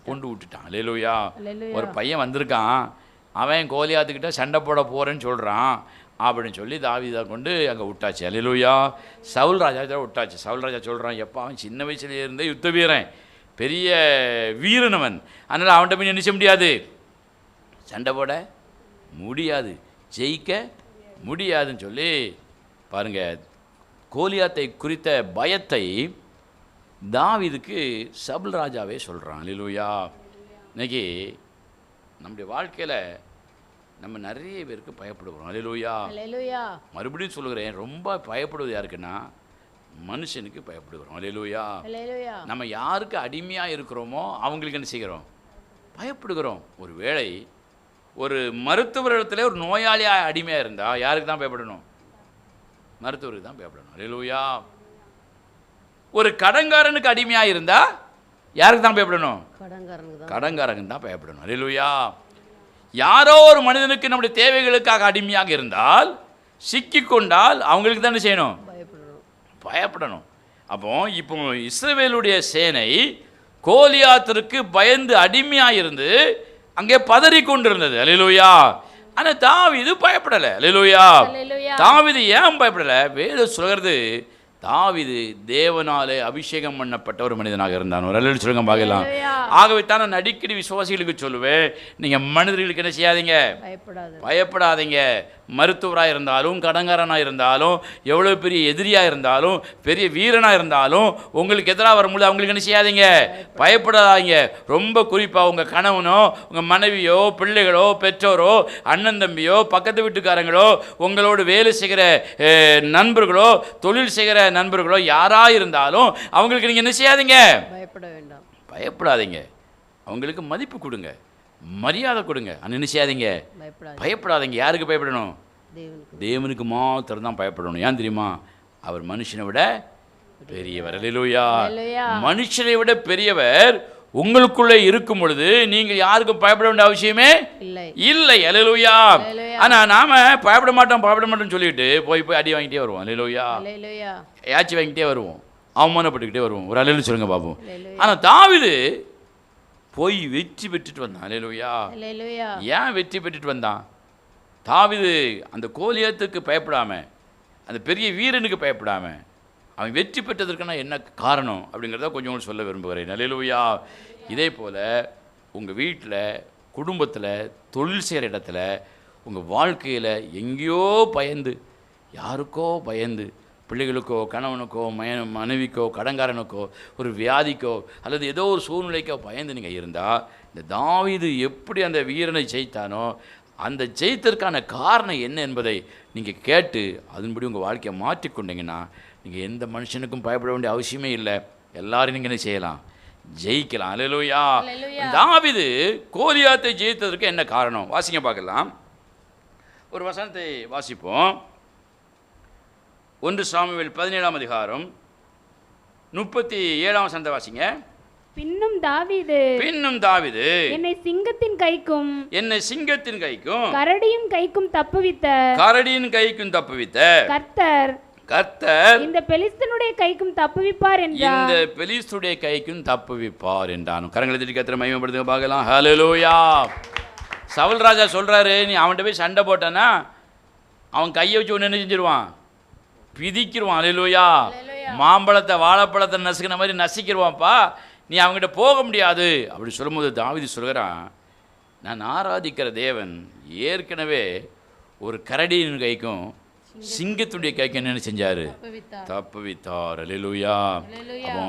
கொண்டு விட்டுட்டான். அல்லேலூயா. ஒரு பையன் வந்திருக்கான், அவன் கோலியாத்துக்கிட்ட சண்டை போட போகிறேன்னு சொல்கிறான் அப்படின்னு சொல்லி தாவீதை கொண்டு அங்கே விட்டாச்சு. அல்லேலூயா. சவுல் ராஜா விட்டாச்சு. சவுல் ராஜா சொல்கிறான், எப்போ அவன் சின்ன வயசுலேயே இருந்தே யுத்த வீரன், பெரிய வீரனவன், அதனால் அவன்கிட்ட போய் நினைச்ச முடியாது, சண்டை போட முடியாது, ஜெயிக்க முடியாதுன்னு சொல்லி பாருங்கள். கோலியாத்தை குறித்த பயத்தை தாவீதுக்கு சவுல் ராஜாவே சொல்கிறான். அல்லேலூயா. இன்னைக்கு நம்முடைய வாழ்க்கையில் நம்ம நிறைய பேருக்கு பயப்படுவோம். அல்லேலூயா. மறுபடியும் சொல்லுகிறேன், ரொம்ப பயப்படுவது யாருக்குன்னா மனுஷனுக்கு பயப்படுகிறோம். அல்லேலூயா. நம்ம யாருக்கு அடிமையாக இருக்கிறோமோ அவங்களுக்கு என்ன செய்கிறோம், பயப்படுகிறோம். ஒரு வேளை ஒரு மருத்துவரிடத்துல ஒரு நோயாளியாக அடிமையாக இருந்தால் யாருக்கு தான் பயப்படணும்? மருத்துவருக்கு தான் பயப்படணும். அல்லேலூயா. ஒரு கடன்காரனுக்கு அடிமையாக இருந்தால் யாருக்கு தான் பயப்படணும்? கடன்காரனுக்கு தான் பயப்படணும். அல்லேலூயா. யாரோ ஒரு மனிதனுக்கு நம்முடைய தேவைகளுக்காக அடிமையாக இருந்தால், சிக்கிக்கொண்டால் அவங்களுக்கு தானே செய்யணும்? பயப்படணும். அப்போ இப்போ இஸ்ரவேலுடைய சேனை கோலியாத்திற்கு பயந்து அடிமையாக இருந்து அங்கே பதறி கொண்டிருந்தது. அல்லேலூயா. ஆனால் தாவீது பயப்படலை. அல்லேலூயா. தாவீது ஏன் பயப்படலை? வேதம் சொல்கிறது, தாவீது தேவனாலே அபிஷேகம் பண்ணப்பட்ட ஒரு மனிதனாக இருந்தான். ஒரு அல்லேலூயா சொல்லுங்க பார்க்கலாம். ஆகவே தான் நான் அடிக்கடி விசுவாசிகளுக்கு சொல்லுவேன், நீங்கள் மனிதர்களுக்கு என்ன செய்யாதீங்க? பயப்படாதீங்க. மருத்துவராக இருந்தாலும், கடங்காரனாக இருந்தாலும், எவ்வளோ பெரிய எதிரியாக இருந்தாலும், பெரிய வீரனாக இருந்தாலும், உங்களுக்கு எதிராக வரும்போது அவங்களுக்கு என்ன செய்யாதீங்க? பயப்படாதீங்க. ரொம்ப குறிப்பாக உங்கள் கணவனோ, உங்கள் மனைவியோ, பிள்ளைகளோ, பெற்றோரோ, அண்ணன் தம்பியோ, பக்கத்து வீட்டுக்காரங்களோ, உங்களோடு வேலை செய்கிற நண்பர்களோ, தொழில் செய்கிற நண்பர்களோ, யாராக இருந்தாலும் அவங்களுக்கு நீங்கள் என்ன செய்யாதீங்க? பயப்பட வேண்டாம். பயப்படாதீங்க. அவங்களுக்கு மதிப்பு கொடுங்க, மரியாதை கொடுங்க. ஆனால் என்ன செய்யாதீங்க? பயப்படாதீங்க. யாருக்கு பயப்படணும்? தேவனுக்கு மாத்திரம் தான் பயப்படணும். ஏன் தெரியுமா? அவர் மனுஷனை விட பெரியவர். அல்லேலூயா. மனுஷனை விட பெரியவர் உங்களுக்குள்ளே இருக்கும் பொழுது நீங்கள் யாருக்கும் பயப்பட வேண்டிய அவசியமே இல்லை. அல்லேலூயா. ஆனா நாம பயப்பட மாட்டோம் சொல்லிட்டு போய் அடி வாங்கிட்டே வருவோம். அல்லேலூயா. ஏச்சி வாங்கிட்டே வருவோம், அவமானப்பட்டுக்கிட்டே வருவோம். ஒரு அல்லேலூயா சொல்லுங்க பாப்போம். ஆனா தாவீது போய் வெற்றி பெற்றுட்டு வந்தான். அல்லேலூயா. ஏன் வெற்றி பெற்றுட்டு வந்தான்? தாவீது அந்த கோலியாத்துக்கு பயப்படாம, அந்த பெரிய வீரனுக்கு பயப்படாம அவன் வெற்றி பெற்றதற்கான என்ன காரணம் அப்படிங்கிறத கொஞ்சம் சொல்ல விரும்புகிறேன். அல்லேலூயா. இதே போல் உங்கள் வீட்டில், குடும்பத்தில், தொழில் செய்கிற இடத்துல, உங்கள் வாழ்க்கையில் எங்கேயோ பயந்து, யாருக்கோ பயந்து, பிள்ளைகளுக்கோ, கணவனுக்கோ, மனைவிக்கோ, கடன்காரனுக்கோ, ஒரு வியாதிக்கோ அல்லது ஏதோ ஒரு சூழ்நிலைக்கோ பயந்து நீங்கள் இருந்தால், இந்த தாவீது எப்படி அந்த வீரனை ஜெயித்தானோ அந்த ஜெயித்ததற்கான காரணம் என்ன என்பதை நீங்கள் கேட்டு அதன்படி உங்கள் வாழ்க்கையை மாற்றிக்கொண்டீங்கன்னா நீங்கள் எந்த மனுஷனுக்கும் பயப்பட வேண்டிய அவசியமே இல்லை. எல்லாரும் நீங்கள் என்ன செய்யலாம்? ஜெயிக்கலாம். அல்லேலூயா. தாவீது கோலியாத்தை ஜெயித்ததற்கு என்ன காரணம்? வாசிங்க பார்க்கலாம். ஒரு வசனத்தை வாசிப்போம். 1 சாமுவேல் 17ஆம் அதிகாரம் 37ஆம் வசனத்தை வாசிங்க. பின்னும் தாவீது என்னை சிங்கத்தின் கைக்கும் கரடியின் கைக்கும் தப்புவித்த கர்த்தர் இந்த பெலிஸ்தனுடைய கைக்கும் தப்புவிப்பார் என்றான். கரங்களை தட்டி கர்த்தரை மகிமைப்படுத்துங்க பார்க்கலாம். ஹல்லேலூயா. சவுல் ராஜா சொல்றாரு, நீ அவன்கிட்ட போய் சண்டை போட்டானா அவன் கையை வச்சு ஒன்று என்ன செஞ்சிருவான்? பிதிக்கிடுவான். அல்லேலூயா. மாம்பழத்தை வாழைப்பழத்தை நசுக்கின மாதிரி நசிக்கிடுவான்ப்பா, நீ அவங்ககிட்ட போக முடியாது அப்படி சொல்லும்போது தாவீது சொல்கிறான், நான் ஆராதிக்கிற தேவன் ஏற்கனவே ஒரு கரடியின் கைக்கும் சிங்கத்துடைய கைக்கும் என்ன செஞ்சார்? தப்புவித்தார். அல்லேலூயா. அப்போ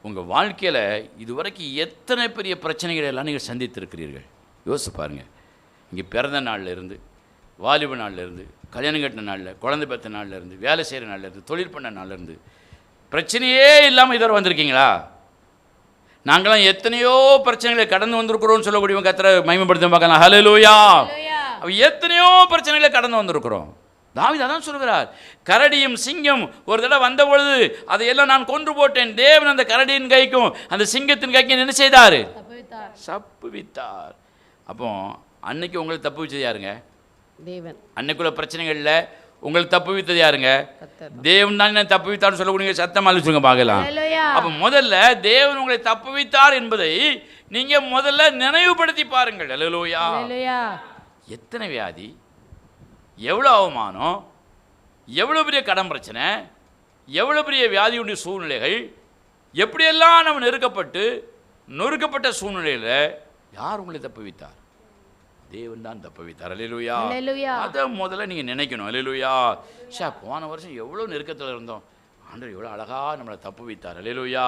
உங்கள் வாழ்க்கையில் இதுவரைக்கும் எத்தனை பெரிய பிரச்சனைகள் எல்லாம் நீங்கள் சந்தித்திருக்கிறீர்கள் யோசிச்சு பாருங்கள். இங்கே பிறந்த நாளில் இருந்து, வாலிப நாளில் இருந்து, கல்யாணம் கட்டின நாளில், குழந்தை பெற்ற நாளில் இருந்து, வேலை செய்கிற நாளில் இருந்து, தொழில் பண்ண நாளில் இருந்து பிரச்சனையே இல்லாமல் இதுவரை வந்திருக்கீங்களா? நாங்களாம் எத்தனையோ பிரச்சனைகளை கடந்து வந்திருக்கிறோம்னு சொல்லக்கூடிய கர்த்தரை மகிமைப்படுத்த பார்க்கலாம். ஹல்லேலூயா. எத்தனையோ பிரச்சனைகளை கடந்து வந்திருக்கிறோம். தாவீது அதான் சொல்கிறார், கரடியும் சிங்கம் ஒரு தடவை வந்த பொழுது அதையெல்லாம் நான் கொன்று போட்டேன். தேவன் அந்த கரடியின் கைக்கும் அந்த சிங்கத்தின் கைக்கும் என்ன செய்தார்? தப்புவித்தார். அப்போ அன்னைக்கு உங்களுக்கு தப்பு வச்சது யாருங்க? தேவன். அன்னைக்குள்ள பிரச்சனைகள்ல உங்களுக்கு தப்பு வித்தது யாருங்க? தேவன் தான் தப்பு வைத்தார்னு சொல்லக்கூடிய சத்தம் அழிச்சுங்க பார்க்கலாம். அப்ப முதல்ல தேவன் உங்களை தப்பு வைத்தார் என்பதை நீங்க முதல்ல நினைவுபடுத்தி பாருங்கள். அல்லேலூயா. எத்தனை வியாதி, எவ்வளவு அவமானம், எவ்வளவு பெரிய கடன் பிரச்சனை, எவ்வளவு பெரிய வியாதியுடைய சூழ்நிலைகள், எப்படியெல்லாம் நம்ம நொறுக்கப்பட்ட சூழ்நிலையில யார் உங்களை தப்பு வைத்தார்? தேவன் தான் தப்பு வைத்தார். அல்லேலூயா. அதை முதல்ல நீங்கள் நினைக்கணும். அல்லேலூயா. போன வருஷம் எவ்வளோ நெருக்கத்தில் இருந்தோம், ஆண்டவர் எவ்வளோ அழகாக நம்மளை தப்பு வைத்தார். அல்லேலூயா.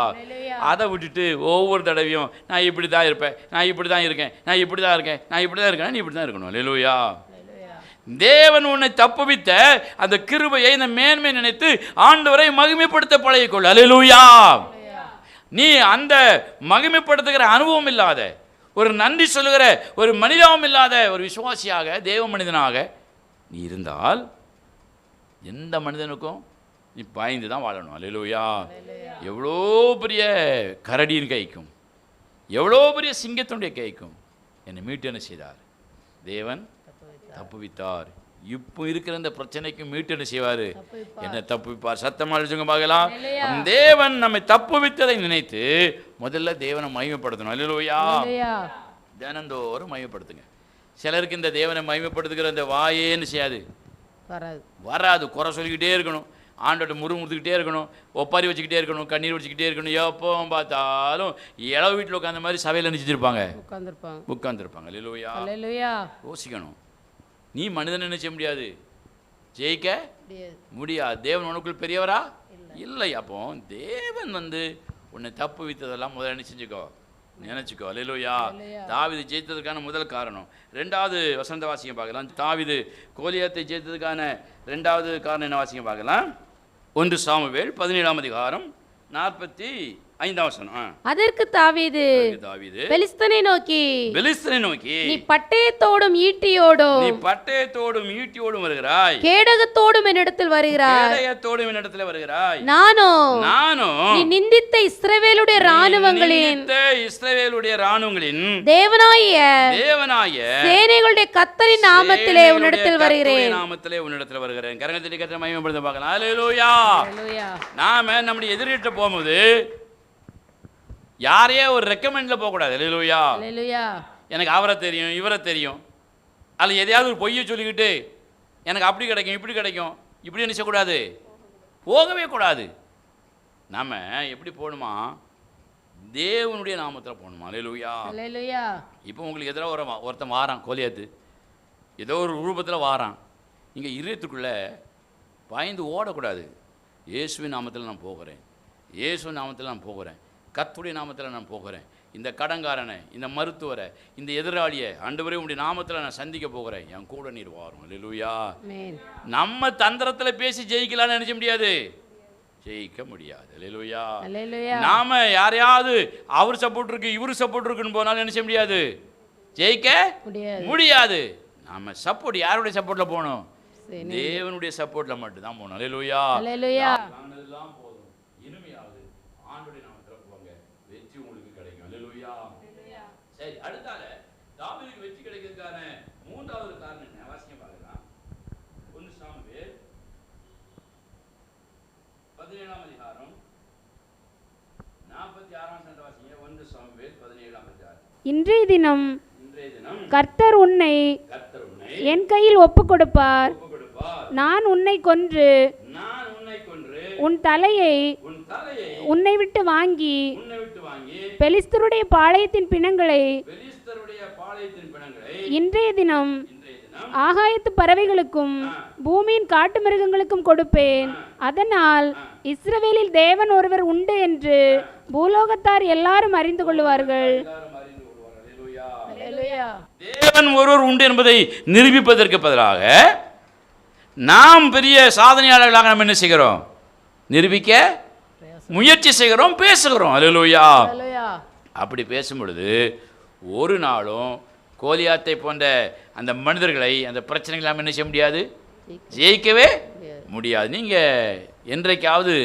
அதை விட்டுட்டு ஒவ்வொரு தடவையும் நான் இப்படி தான் இருப்பேன், நான் இப்படி தான் இருக்கேன், நான் இப்படி தான் இருக்கேன், நான் இப்படி தான் இருக்கேன், நீ இப்படி தான் இருக்கணும். அல்லேலூயா. தேவன் உன்னை தப்புவித்த அந்த கிருபையை, இந்த மேன்மை நினைத்து ஆண்டவரை மகிமைப்படுத்த பழகிக்கொள். அல்லேலூயா. நீ அந்த மகிமைப்படுத்துகிற அனுபவம் இல்லாத, ஒரு நன்றி சொல்லுகிற ஒரு மனிதாபம் இல்லாத ஒரு விசுவாசியாக தேவ மனிதனாக நீ இருந்தால் எந்த மனிதனுக்கும் நீ பயந்து தான் வாழணும். அல்லேலூயா. எவ்வளோ பெரிய கரடியின் கைக்கும் எவ்வளோ பெரிய சிங்கத்தினுடைய கைக்கும் என்னை மீட்டு என்ன செய்தார்? தேவன் தப்புவித்தார். இப்போ இருக்கிற இந்த பிரச்சனைக்கு மீட்டு என்ன செய்வார்? என்ன தப்புவிப்பார். சத்தமாக அழிச்சுங்க பார்க்கலாம். தேவன் நம்மை தப்புவித்ததை நினைத்து முதல்ல தேவனை மகிமைப்படுத்தணும். அல்லேலூயா. தினந்தோறும் மகிமைப்படுத்துங்க. சிலருக்கு இந்த தேவனை மகிமைப்படுத்துகிற இந்த வாயேன்னு செய்யாது, வராது. குறை சொல்லிக்கிட்டே இருக்கணும், ஆண்டோட முறுமுறுத்துக்கிட்டே இருக்கணும், ஒப்பாரி வச்சுக்கிட்டே இருக்கணும், கண்ணீர் வச்சுக்கிட்டே இருக்கணும். எப்போ பார்த்தாலும் இளவு வீட்டில் உட்காந்த மாதிரி சபையில் நினைச்சிருப்பாங்க, உட்காந்துருப்பாங்க. அல்லேலூயா. யோசிக்கணும். நீ மனிதன் நினைச்ச முடியாது, ஜெயிக்க முடியாது. தேவன் உனக்குள் பெரியவரா இல்லை. அப்போ தேவன் உன்னை தப்பு வைத்ததெல்லாம் முதல்ல என்ன செஞ்சுக்கோ, நினைச்சுக்கோ. அல்லேலூயா. தாவீது ஜெயித்ததுக்கான முதல் காரணம். ரெண்டாவது வசந்த வாசியம் பார்க்கலாம். தாவீது கோலியாத்தை ஜெயித்ததுக்கான ரெண்டாவது காரணம் என்ன வாசியம் பார்க்கலாம். 1 சாமுவேல் 17ஆம் அதிகாரம் 45ஆம் வசனம். அதற்கு தாவீது பெலிஸ்தனை நோக்கி நீ பட்டயத்தோடும் ஈட்டியோடும் வருகிறாய், கேடகத்தோடும் என்னிடத்தில் வருகிறாய். நானும் நீ நிந்தித்த இஸ்ரவேலுடைய இராணுவங்களின் தேவனாய சேனைகளுடைய கர்த்தரின் நாமத்திலே உன்னிடத்தில் வருகிறேன். கரங்களை கர்த்தரை மகிமைப்படுத்த பார்க்கலாம். அல்லேலூயா. நாம நம்முடைய எதிரிட்ட போகும்போது யாரையே ஒரு ரெக்கமெண்டில் போகக்கூடாது. அல்லேலூயா. எனக்கு அவரை தெரியும், இவரை தெரியும், அதில் எதையாவது ஒரு பொய்யை சொல்லிக்கிட்டு எனக்கு அப்படி கிடைக்கும் இப்படி கிடைக்கும் இப்படி நினைச்சக்கூடாது, போகவே கூடாது. நம்ம எப்படி போகணுமா? தேவனுடைய நாமத்தில் போகணுமா? அல்லேலூயா. இப்போ உங்களுக்கு எதிராக ஒருத்தன் வாரான், கோலியாத்து ஏதோ ஒரு ரூபத்தில் வாரான். இங்கே இதயத்துக்குள்ளே பயந்து ஓடக்கூடாது. இயேசுவின் நாமத்தில் நான் போகிறேன், இயேசுவின் நாமத்தில் நான் போகிறேன், கர்த்தருடைய நாமத்தில் நான் போகிறேன். இந்த கடங்காரனை, இந்த மருத்துவரை, இந்த எதிராளியை ஆண்டவரே உடைய நாமத்தில் நான் சந்திக்க போகிறேன், என் கூட நீர் வாரும். அல்லேலூயா. நம்ம தந்திரத்தில் பேசி ஜெயிக்கலாம்னு நினைச்ச முடியாது, ஜெயிக்க முடியாது. அல்லேலூயா. நாம யாரையாவது அவர் சப்போர்ட் இருக்கு இவரு சப்போர்ட் இருக்குன்னு போனாலும் நினைச்ச முடியாது, ஜெயிக்க முடியாது. நாம சப்போர்ட் யாருடைய சப்போர்ட்ல போகணும்? தேவனுடைய சப்போர்ட்ல மட்டும் தான் போகணும். அல்லேலூயா. எல்லாம் போதும், இனிமையாவது ஆண்டவருடைய நாமத்தில் போங்க, வெற்றி உங்களுக்கு கிடைக்கும். அல்லேலூயா. சரி, அடுத்தால தாவீதுக்கு வெற்றி கிடைக்கிறதுக்கான மூன்றாவது காரணம் என்ன? வாசியம் பார்க்கலாம். 1 சாமுவேல் 17ஆம் அதிகாரம் 46ஆம் வசனத்தை வாசிங்க. 1 சாமுவேல் 17ஆம் அதிகாரம். இன்றைய தினம் கர்த்தர் உன்னை என் கையில் ஒப்புக் கொடுப்பார். நான் உன்னை கொன்று உன் தலையை உன்னை விட்டு வாங்கி பெலிஸ்தருடைய பாளையத்தின் பிணங்களை இன்றைய தினம் ஆகாயத்து பறவைகளுக்கும் பூமியின் காட்டு மிருகங்களுக்கும் கொடுப்பேன். அதனால் இஸ்ரவேலில் தேவன் ஒருவர் உண்டு என்று பூலோகத்தார் எல்லாரும் அறிந்து கொள்வார்கள். தேவன் ஒருவர் உண்டு என்பதை நிரூபிப்பதற்கு பதிலாக நாம் பெரிய சாதனையாளர்களாக நம்ம என்ன செய்கிறோம்? நிரூபிக்க முயற்சி செய்கிறோம், பேசுகிறோம். அல்லேலூயா. அப்படி பேசும் பொழுது ஒரு நாளும் கோலியாத்தை போன்ற அந்த மனிதர்களை, அந்த பிரச்சனைகளை நாம் என்ன செய்ய முடியாது, ஜெயிக்கவே முடியாது. நீங்கள் என்றைக்காவது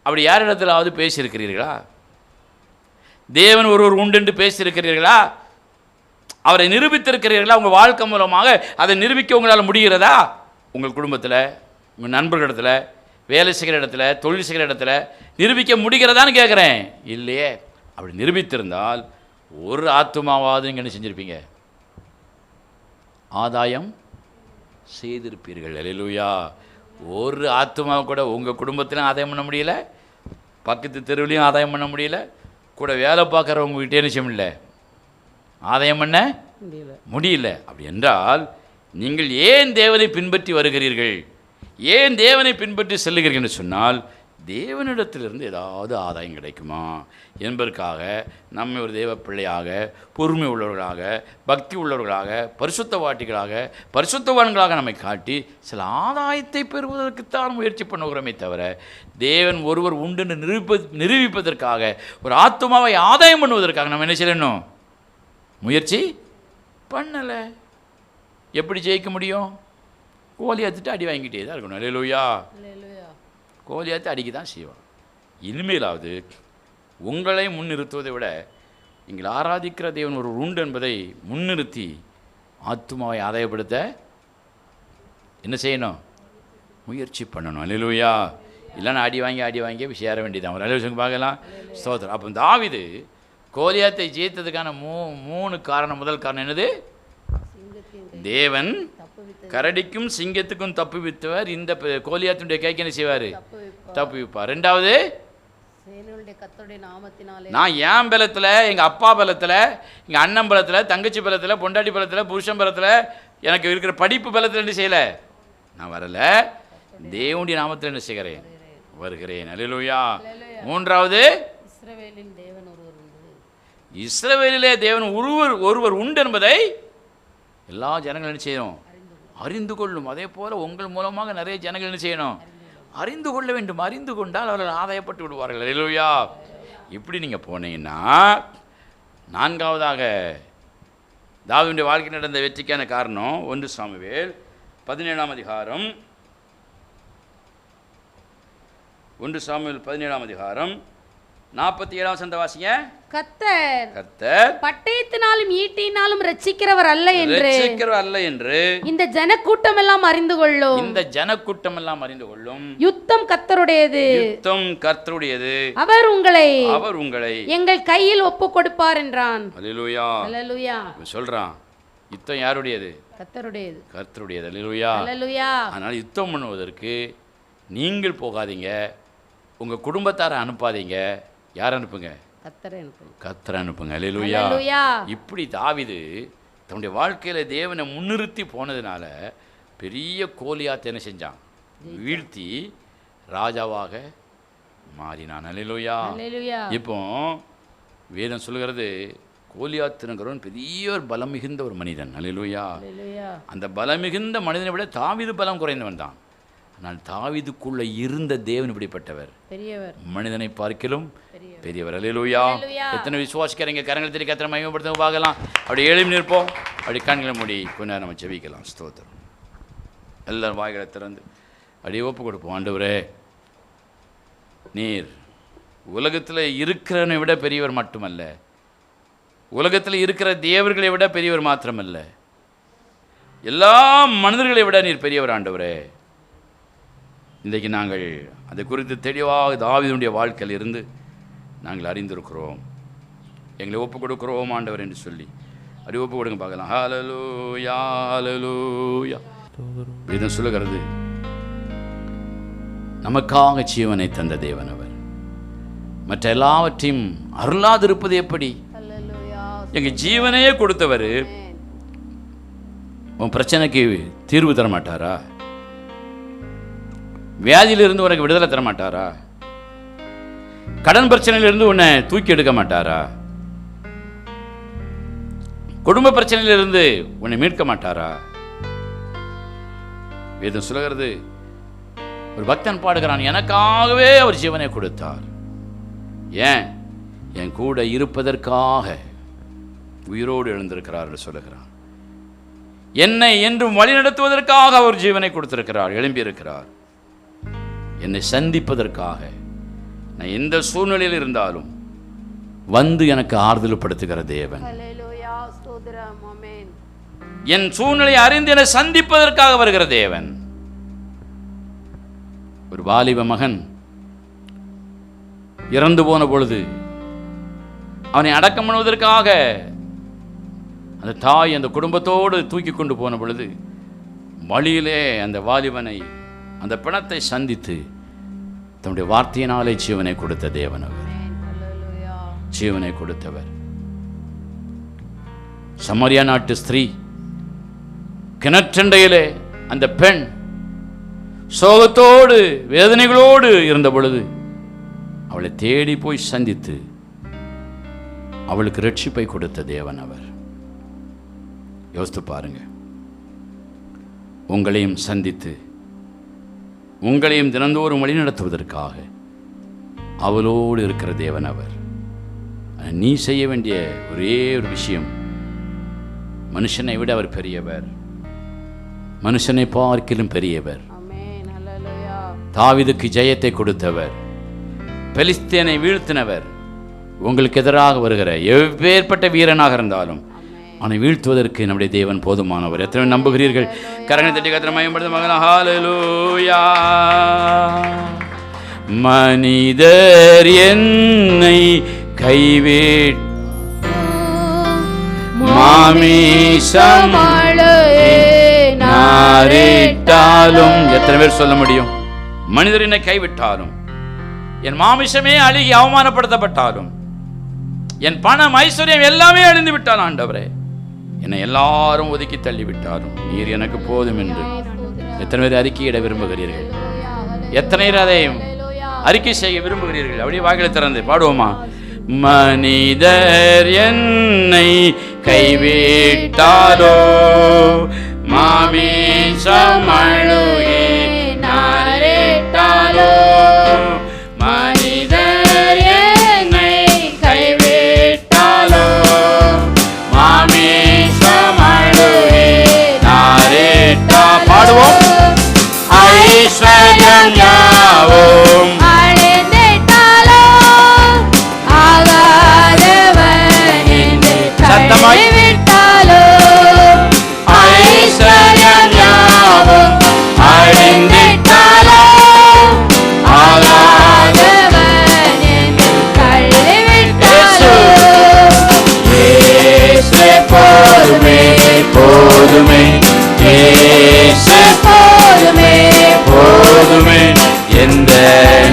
அப்படி யாரிடத்திலாவது பேசியிருக்கிறீர்களா? தேவன் ஒருவர் உண்டு என்று பேசியிருக்கிறீர்களா? அவரை நிரூபித்திருக்கிறீர்களா? உங்கள் வாழ்க்கை மூலமாக அதை நிரூபிக்க உங்களால் முடிகிறதா? உங்கள் குடும்பத்தில், உங்கள் நண்பர்களிடத்தில், வேலை செய்கிற இடத்துல, தொழில் செய்கிற இடத்துல நிரூபிக்க முடிகிறதான்னு கேட்குறேன். இல்லையே. அப்படி நிரூபித்திருந்தால் ஒரு ஆத்துமாவாவது நீங்கள் என்ன செஞ்சுருப்பீங்க? ஆதாயம் செய்திருப்பீர்கள். அல்லேலூயா. ஒரு ஆத்துமாவை கூட உங்கள் குடும்பத்திலும் ஆதாயம் பண்ண முடியல, பக்கத்து தெருவிலையும் ஆதாயம் பண்ண முடியல, கூட வேலை பார்க்குறவங்ககிட்டே என்ன செய்ய முடியல, ஆதாயம் பண்ண முடியல. அப்படி என்றால் நீங்கள் ஏன் தேவனை பின்பற்றி வருகிறீர்கள், ஏன் தேவனை பின்பற்றி செல்லுகிறீர்கள் என்று சொன்னால் தேவனிடத்திலிருந்து ஏதாவது ஆதாயம் கிடைக்குமா என்பதற்காக நம்மை ஒரு தேவ பிள்ளையாக, பொறுமை உள்ளவர்களாக, பக்தி உள்ளவர்களாக, பரிசுத்தவாட்டிகளாக, பரிசுத்தவான்களாக நம்மை காட்டி சில ஆதாயத்தை பெறுவதற்குத்தான் முயற்சி பண்ணுகிறோமே தவிர தேவன் ஒருவர் உண்டு என்று நிரூபிப்பதற்காக, ஒரு ஆத்துமாவை ஆதாயம் பண்ணுவதற்காக நம்ம என்ன செய்யணும்? முயற்சி பண்ணலை. எப்படி ஜெயிக்க முடியும்? கோலியாத்துட்டு அடி வாங்கிட்டே தான் இருக்கணும். அல்லேலூயா. கோலியாத்து அடிக்க தான் செய்வான். இனிமேலாவது உங்களை முன்னிறுத்துவதை விட நீங்கள் ஆராதிக்கிற தேவன் ஒரு உண்டு என்பதை முன்னிறுத்தி ஆத்துமாவை ஆதாயப்படுத்த என்ன செய்யணும்? முயற்சி பண்ணணும். அல்லேலூயா. இல்லைன்னா அடி வாங்கி சேர வேண்டியதான். ஒரு அலுவலகம் பார்க்கலாம். ஸ்தோத்திரம். அப்போ தாவீது கோலியாத்தை ஜெயித்ததுக்கான மூணு காரணம். முதல் காரணம் என்னது? தேவன் கரடிக்கும் சிங்கத்துக்கும் தப்புவித்தவர். இந்த கோலியாத்துடைய கைக்கு என்ன செய்வார்? தப்புவிப்பார். ரெண்டாவது, நான் என் பலத்தில், எங்கள் அப்பா பலத்தில், எங்கள் அண்ணன் பலத்தில், தங்கச்சி பலத்தில், பொண்டாட்டி பலத்தில், புருஷன் பலத்தில், எனக்கு இருக்கிற படிப்பு பலத்தில் என்ன செய்யலை, நான் வரலை. தேவனுடைய நாமத்தில் என்ன செய்கிறேன்? வருகிறேன். அல்லேலூயா. மூன்றாவது, இஸ்ரவேலிலே தேவன் ஒருவர் உண்டு என்பதை எல்லா ஜனங்களும் என்ன செய்யணும்? அறிந்து கொள்ளும். அதே போல் உங்கள் மூலமாக நிறைய ஜனங்கள் என்ன செய்யணும்? அறிந்து கொள்ள வேண்டும். அறிந்து கொண்டால் அவர்கள் ஆதாயப்பட்டு விடுவார்கள். அல்லேலூயா. இப்படி நீங்கள் போனீங்கன்னா, நான்காவதாக தாவீதுடைய வாழ்க்கை நடந்த வெற்றிக்கான காரணம் 1 சாமுவேல் 17ஆம் அதிகாரம் 47ஆம் வசனத்தை வாசிங்க. கர்த்தர் பட்டயத்தினாலும் ஈட்டினாலும் ரட்சிக்கிறவர் அல்ல என்று இந்த ஜனக்கூட்டம் எல்லாம் அறிந்து கொள்ளும். யுத்தம் கர்த்தருடையது. அவர் உங்களை எங்கள் கையில் ஒப்பு கொடுப்பார் என்றான். அல்லேலூயா. அல்லேலூயா. சொல்றான், யுத்தம் யாருடையது? கர்த்தருடையது. அல்லேலூயா. அல்லேலூயா. அதனால யுத்தம் பண்ணுவதற்கு நீங்கள் போகாதீங்க, உங்க குடும்பத்தாரை அனுப்பாதீங்க. யார் அனுப்புங்க? கர்த்தரை அனுப்புங்க. அல்லேலூயா. இப்படி தாவீது தன்னுடைய வாழ்க்கையில தேவனை முன்னிறுத்தி போனதுனால பெரிய கோலியாத்தை என்ன செஞ்சான்? வீழ்த்தி ராஜாவாக மாறினான். அல்லேலூயா. இப்போ வேதம் சொல்லுகிறது, கோலியாத்துங்கிறவன் பெரிய ஒரு பலம் மிகுந்த ஒரு மனிதன். அல்லேலூயா. அந்த பலம் மிகுந்த மனிதனை விட தாவீது பலம் குறைந்தவன் தான். ஆனால் தாவீதுக்குள்ள இருந்த தேவன் இப்படிப்பட்டவர், மனிதனை பார்க்கிலும் பெரியவர். அல்லேலூயா. எத்தனை விசுவாசிக்கிறீங்க? கரங்களை தெரிய கத்திர மகிமைப்படுத்த பார்க்கலாம். அப்படி எழுப்பி நிற்போம். அப்படி கண்களை மூடி கொஞ்ச நேரம் நம்ம ஜெபிக்கலாம். ஸ்தோத்திரம். எல்லாரும் வாய்களை திறந்து அப்படியே ஒப்பு கொடுப்போம். ஆண்டவரே, நீர் உலகத்தில் இருக்கிறவனை விட பெரியவர் மட்டுமல்ல, உலகத்தில் இருக்கிற தேவர்களை விட பெரியவர் மாத்திரமல்ல, எல்லா மனிதர்களை விட நீர் பெரியவர். ஆண்டவரே, இன்றைக்கு நாங்கள் அதை குறித்து தெளிவாக தாவீதுடைய வாழ்க்கையில் இருந்து நாங்கள் அறிந்திருக்கிறோம். எங்களை ஒப்பு கொடுக்கிறோம் ஆண்டவர் என்று சொல்லி அப்படி ஒப்பு கொடுங்க பார்க்கலாம். ஹல்லேலூயா. ஹல்லேலூயா. வேதம் சொல்லுகிறது, நமக்காக ஜீவனை தந்த தேவன் அவர். மற்ற எல்லாவற்றையும் அருளாதிருப்பது எப்படி? எங்கள் ஜீவனையே கொடுத்தவர் உன் பிரச்சனைக்கு தீர்வு தர மாட்டாரா? வியாதியிலிருந்து உனக்கு விடுதலை தர மாட்டாரா? கடன் பிரச்சனையிலிருந்து உன்னை தூக்கி எடுக்க மாட்டாரா? குடும்ப பிரச்சனையிலிருந்து உன்னை மீட்க மாட்டாரா? வேதம் சொல்லுகிறது, ஒரு பக்தன் பாடுகிறான், எனக்காகவே அவர் ஜீவனை கொடுத்தார். ஏன்? என் கூட இருப்பதற்காக உயிரோடு எழுந்திருக்கிறார் என்று சொல்லுகிறான். என்னை என்றும் வழி நடத்துவதற்காக அவர் ஜீவனை கொடுத்திருக்கிறார், எழும்பியிருக்கிறார். என்னை சந்திப்பதற்காக, நான் எந்த சூழ்நிலையில் இருந்தாலும் வந்து எனக்கு ஆறுதல் படுத்துகிற தேவன். என் சூழ்நிலையை அறிந்து என்னை சந்திப்பதற்காக வருகிற தேவன். ஒரு வாலிப மகன் இறந்து போன பொழுது அவனை அடக்கம் பண்ணுவதற்காக அந்த தாய் அந்த குடும்பத்தோடு தூக்கி கொண்டு போன பொழுது வழியிலே அந்த வாலிபனை, அந்த பிணத்தை சந்தித்து தன்னுடைய வார்த்தையினாலே ஜீவனை கொடுத்த தேவன் அவர். ஜீவனை கொடுத்தவர். சமரியா நாட்டு ஸ்திரீ கிணற்றண்டையிலே அந்த பெண் சோகத்தோடு வேதனைகளோடு இருந்த பொழுது அவளை தேடி போய் சந்தித்து அவளுக்கு ரட்சிப்பை கொடுத்த தேவன் அவர். யோசித்து பாருங்க. உங்களையும் சந்தித்து உங்களையும் தினந்தோறும் வழி நடத்துவதற்காக அவளோடு இருக்கிற தேவன் அவர். நீ செய்ய வேண்டிய ஒரே ஒரு விஷயம், மனுஷனை விட அவர் பெரியவர், மனுஷனை பார்க்கிலும் பெரியவர். தாவீதுக்கு ஜெயத்தை கொடுத்தவர், பெலிஸ்தியனை வீழ்த்தினவர். உங்களுக்கு எதிராக வருகிற எவ்வேற்பட்ட வீரனாக இருந்தாலும் அவனை வீழ்த்துவதற்கு நம்முடைய தேவன் போதுமானவர். எத்தனை நம்புகிறீர்கள்? கரங்களை தட்டி கர்த்தரை மகிமைப்படுத்த மகனா. ஹல்லேலூயா. மனிதர் என்னை கைவிட்டு மாமிசம் நாரிட்டாலும், எத்தனை பேர் சொல்ல முடியும்? மனிதர் என்னை கைவிட்டாலும், என் மாமிசமே அழுகி அவமானப்படுத்தப்பட்டாலும், என் பணம் ஐஸ்வர்யம் எல்லாமே அழிந்து விட்டால், ஆண்டவரே என்னை எல்லாரும் ஒதுக்கி தள்ளிவிட்டாலும் நீர் எனக்கு போதும் என்று எத்தனை பேர் அறிக்கையிட விரும்புகிறீர்கள்? எத்தனை பேர் அதை அறிக்கை செய்ய விரும்புகிறீர்கள்? அப்படியே வாய்களை திறந்து பாடுவோமா? மனிதர் என்னை கைவிட்டாலோ மாமிசம் அழுகி நாரிட்டாலோ, மனிதர் என்னை கைவிட்டாலோ மாமிசம் அழுகி நாரிட்டா. பாடுவோம். ஐஸ்வர்யம் யாவும் சத்தமாய் ஐஸ்வர்யம் யாவும் அழிந்திட்டாலோ ஆகாதவன் என்று தள்ளிவிட்டாலோ, இயேசு போதுமே போதுமே, இயேசு போதுமே போதுமே, எந்த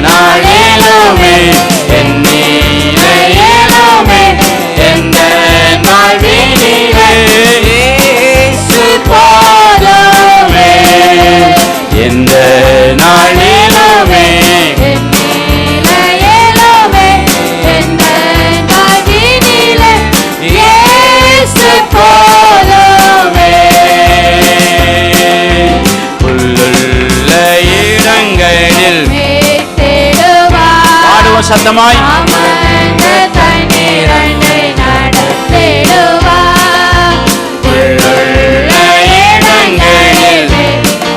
நாளிலுமே என் நீரையிலுமே எந்த நாள்வினிலே இயேசு போதுமே, எந்த நாளிலுமே என் நீரையிலுமே எந்த நாள்வினிலே இயேசு போதுமே. புல்லுள்ள இடங்களில் பாடுவோம் சத்தமாய்.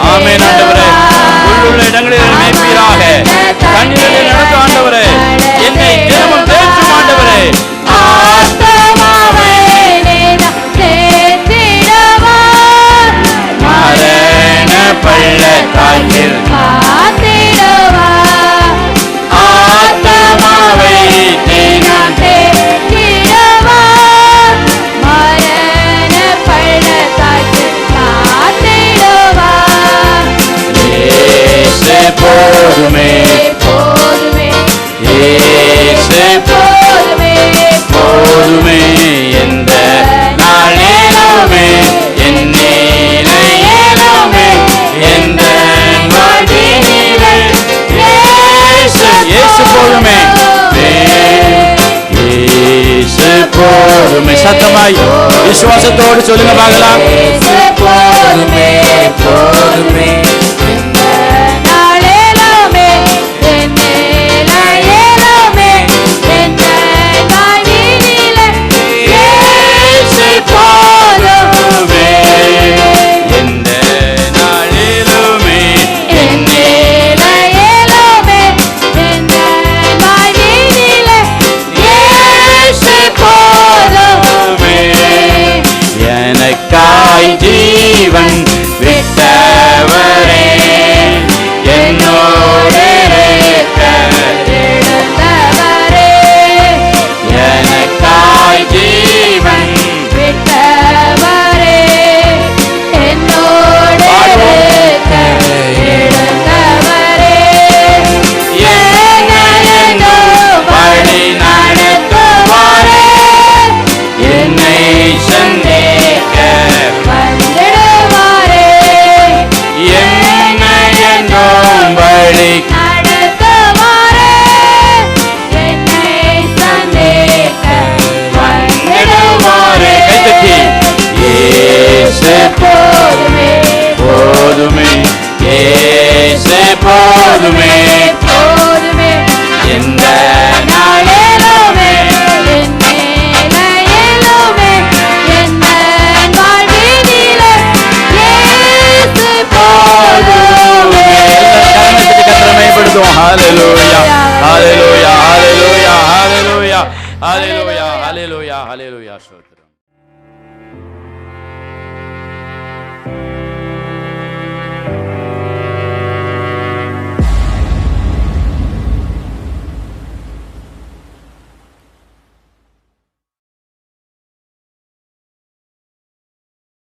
ஆமென் ஆண்டவரே. புல்லுள்ள இடங்களில் மேய்ப்பீராக, தண்ணீரில் நடத்தும் ஆண்டவரே, என்னை தினமும் தேற்றும் ஆண்டவரே. மரண பள்ளத்தாக்கில் ஆத்மாவை தினம் போதுமே போதுமே, இயேசு போதுமே போதுமே, எந்த நாளிலுமே என் நீரையிலுமே எந்த வாழ்வினிலே இயேசு போதுமே, இயேசு போதுமே. சத்தமாய் விசுவாசத்தோடு சொல்லுங்க பார்க்கலாம். இயேசு போதுமே போதுமே, ஜீவன் விட்டவர் ஹalleluya ஹalleluya ஹalleluya ஹalleluya ஹalleluya ஹalleluya ஹalleluya.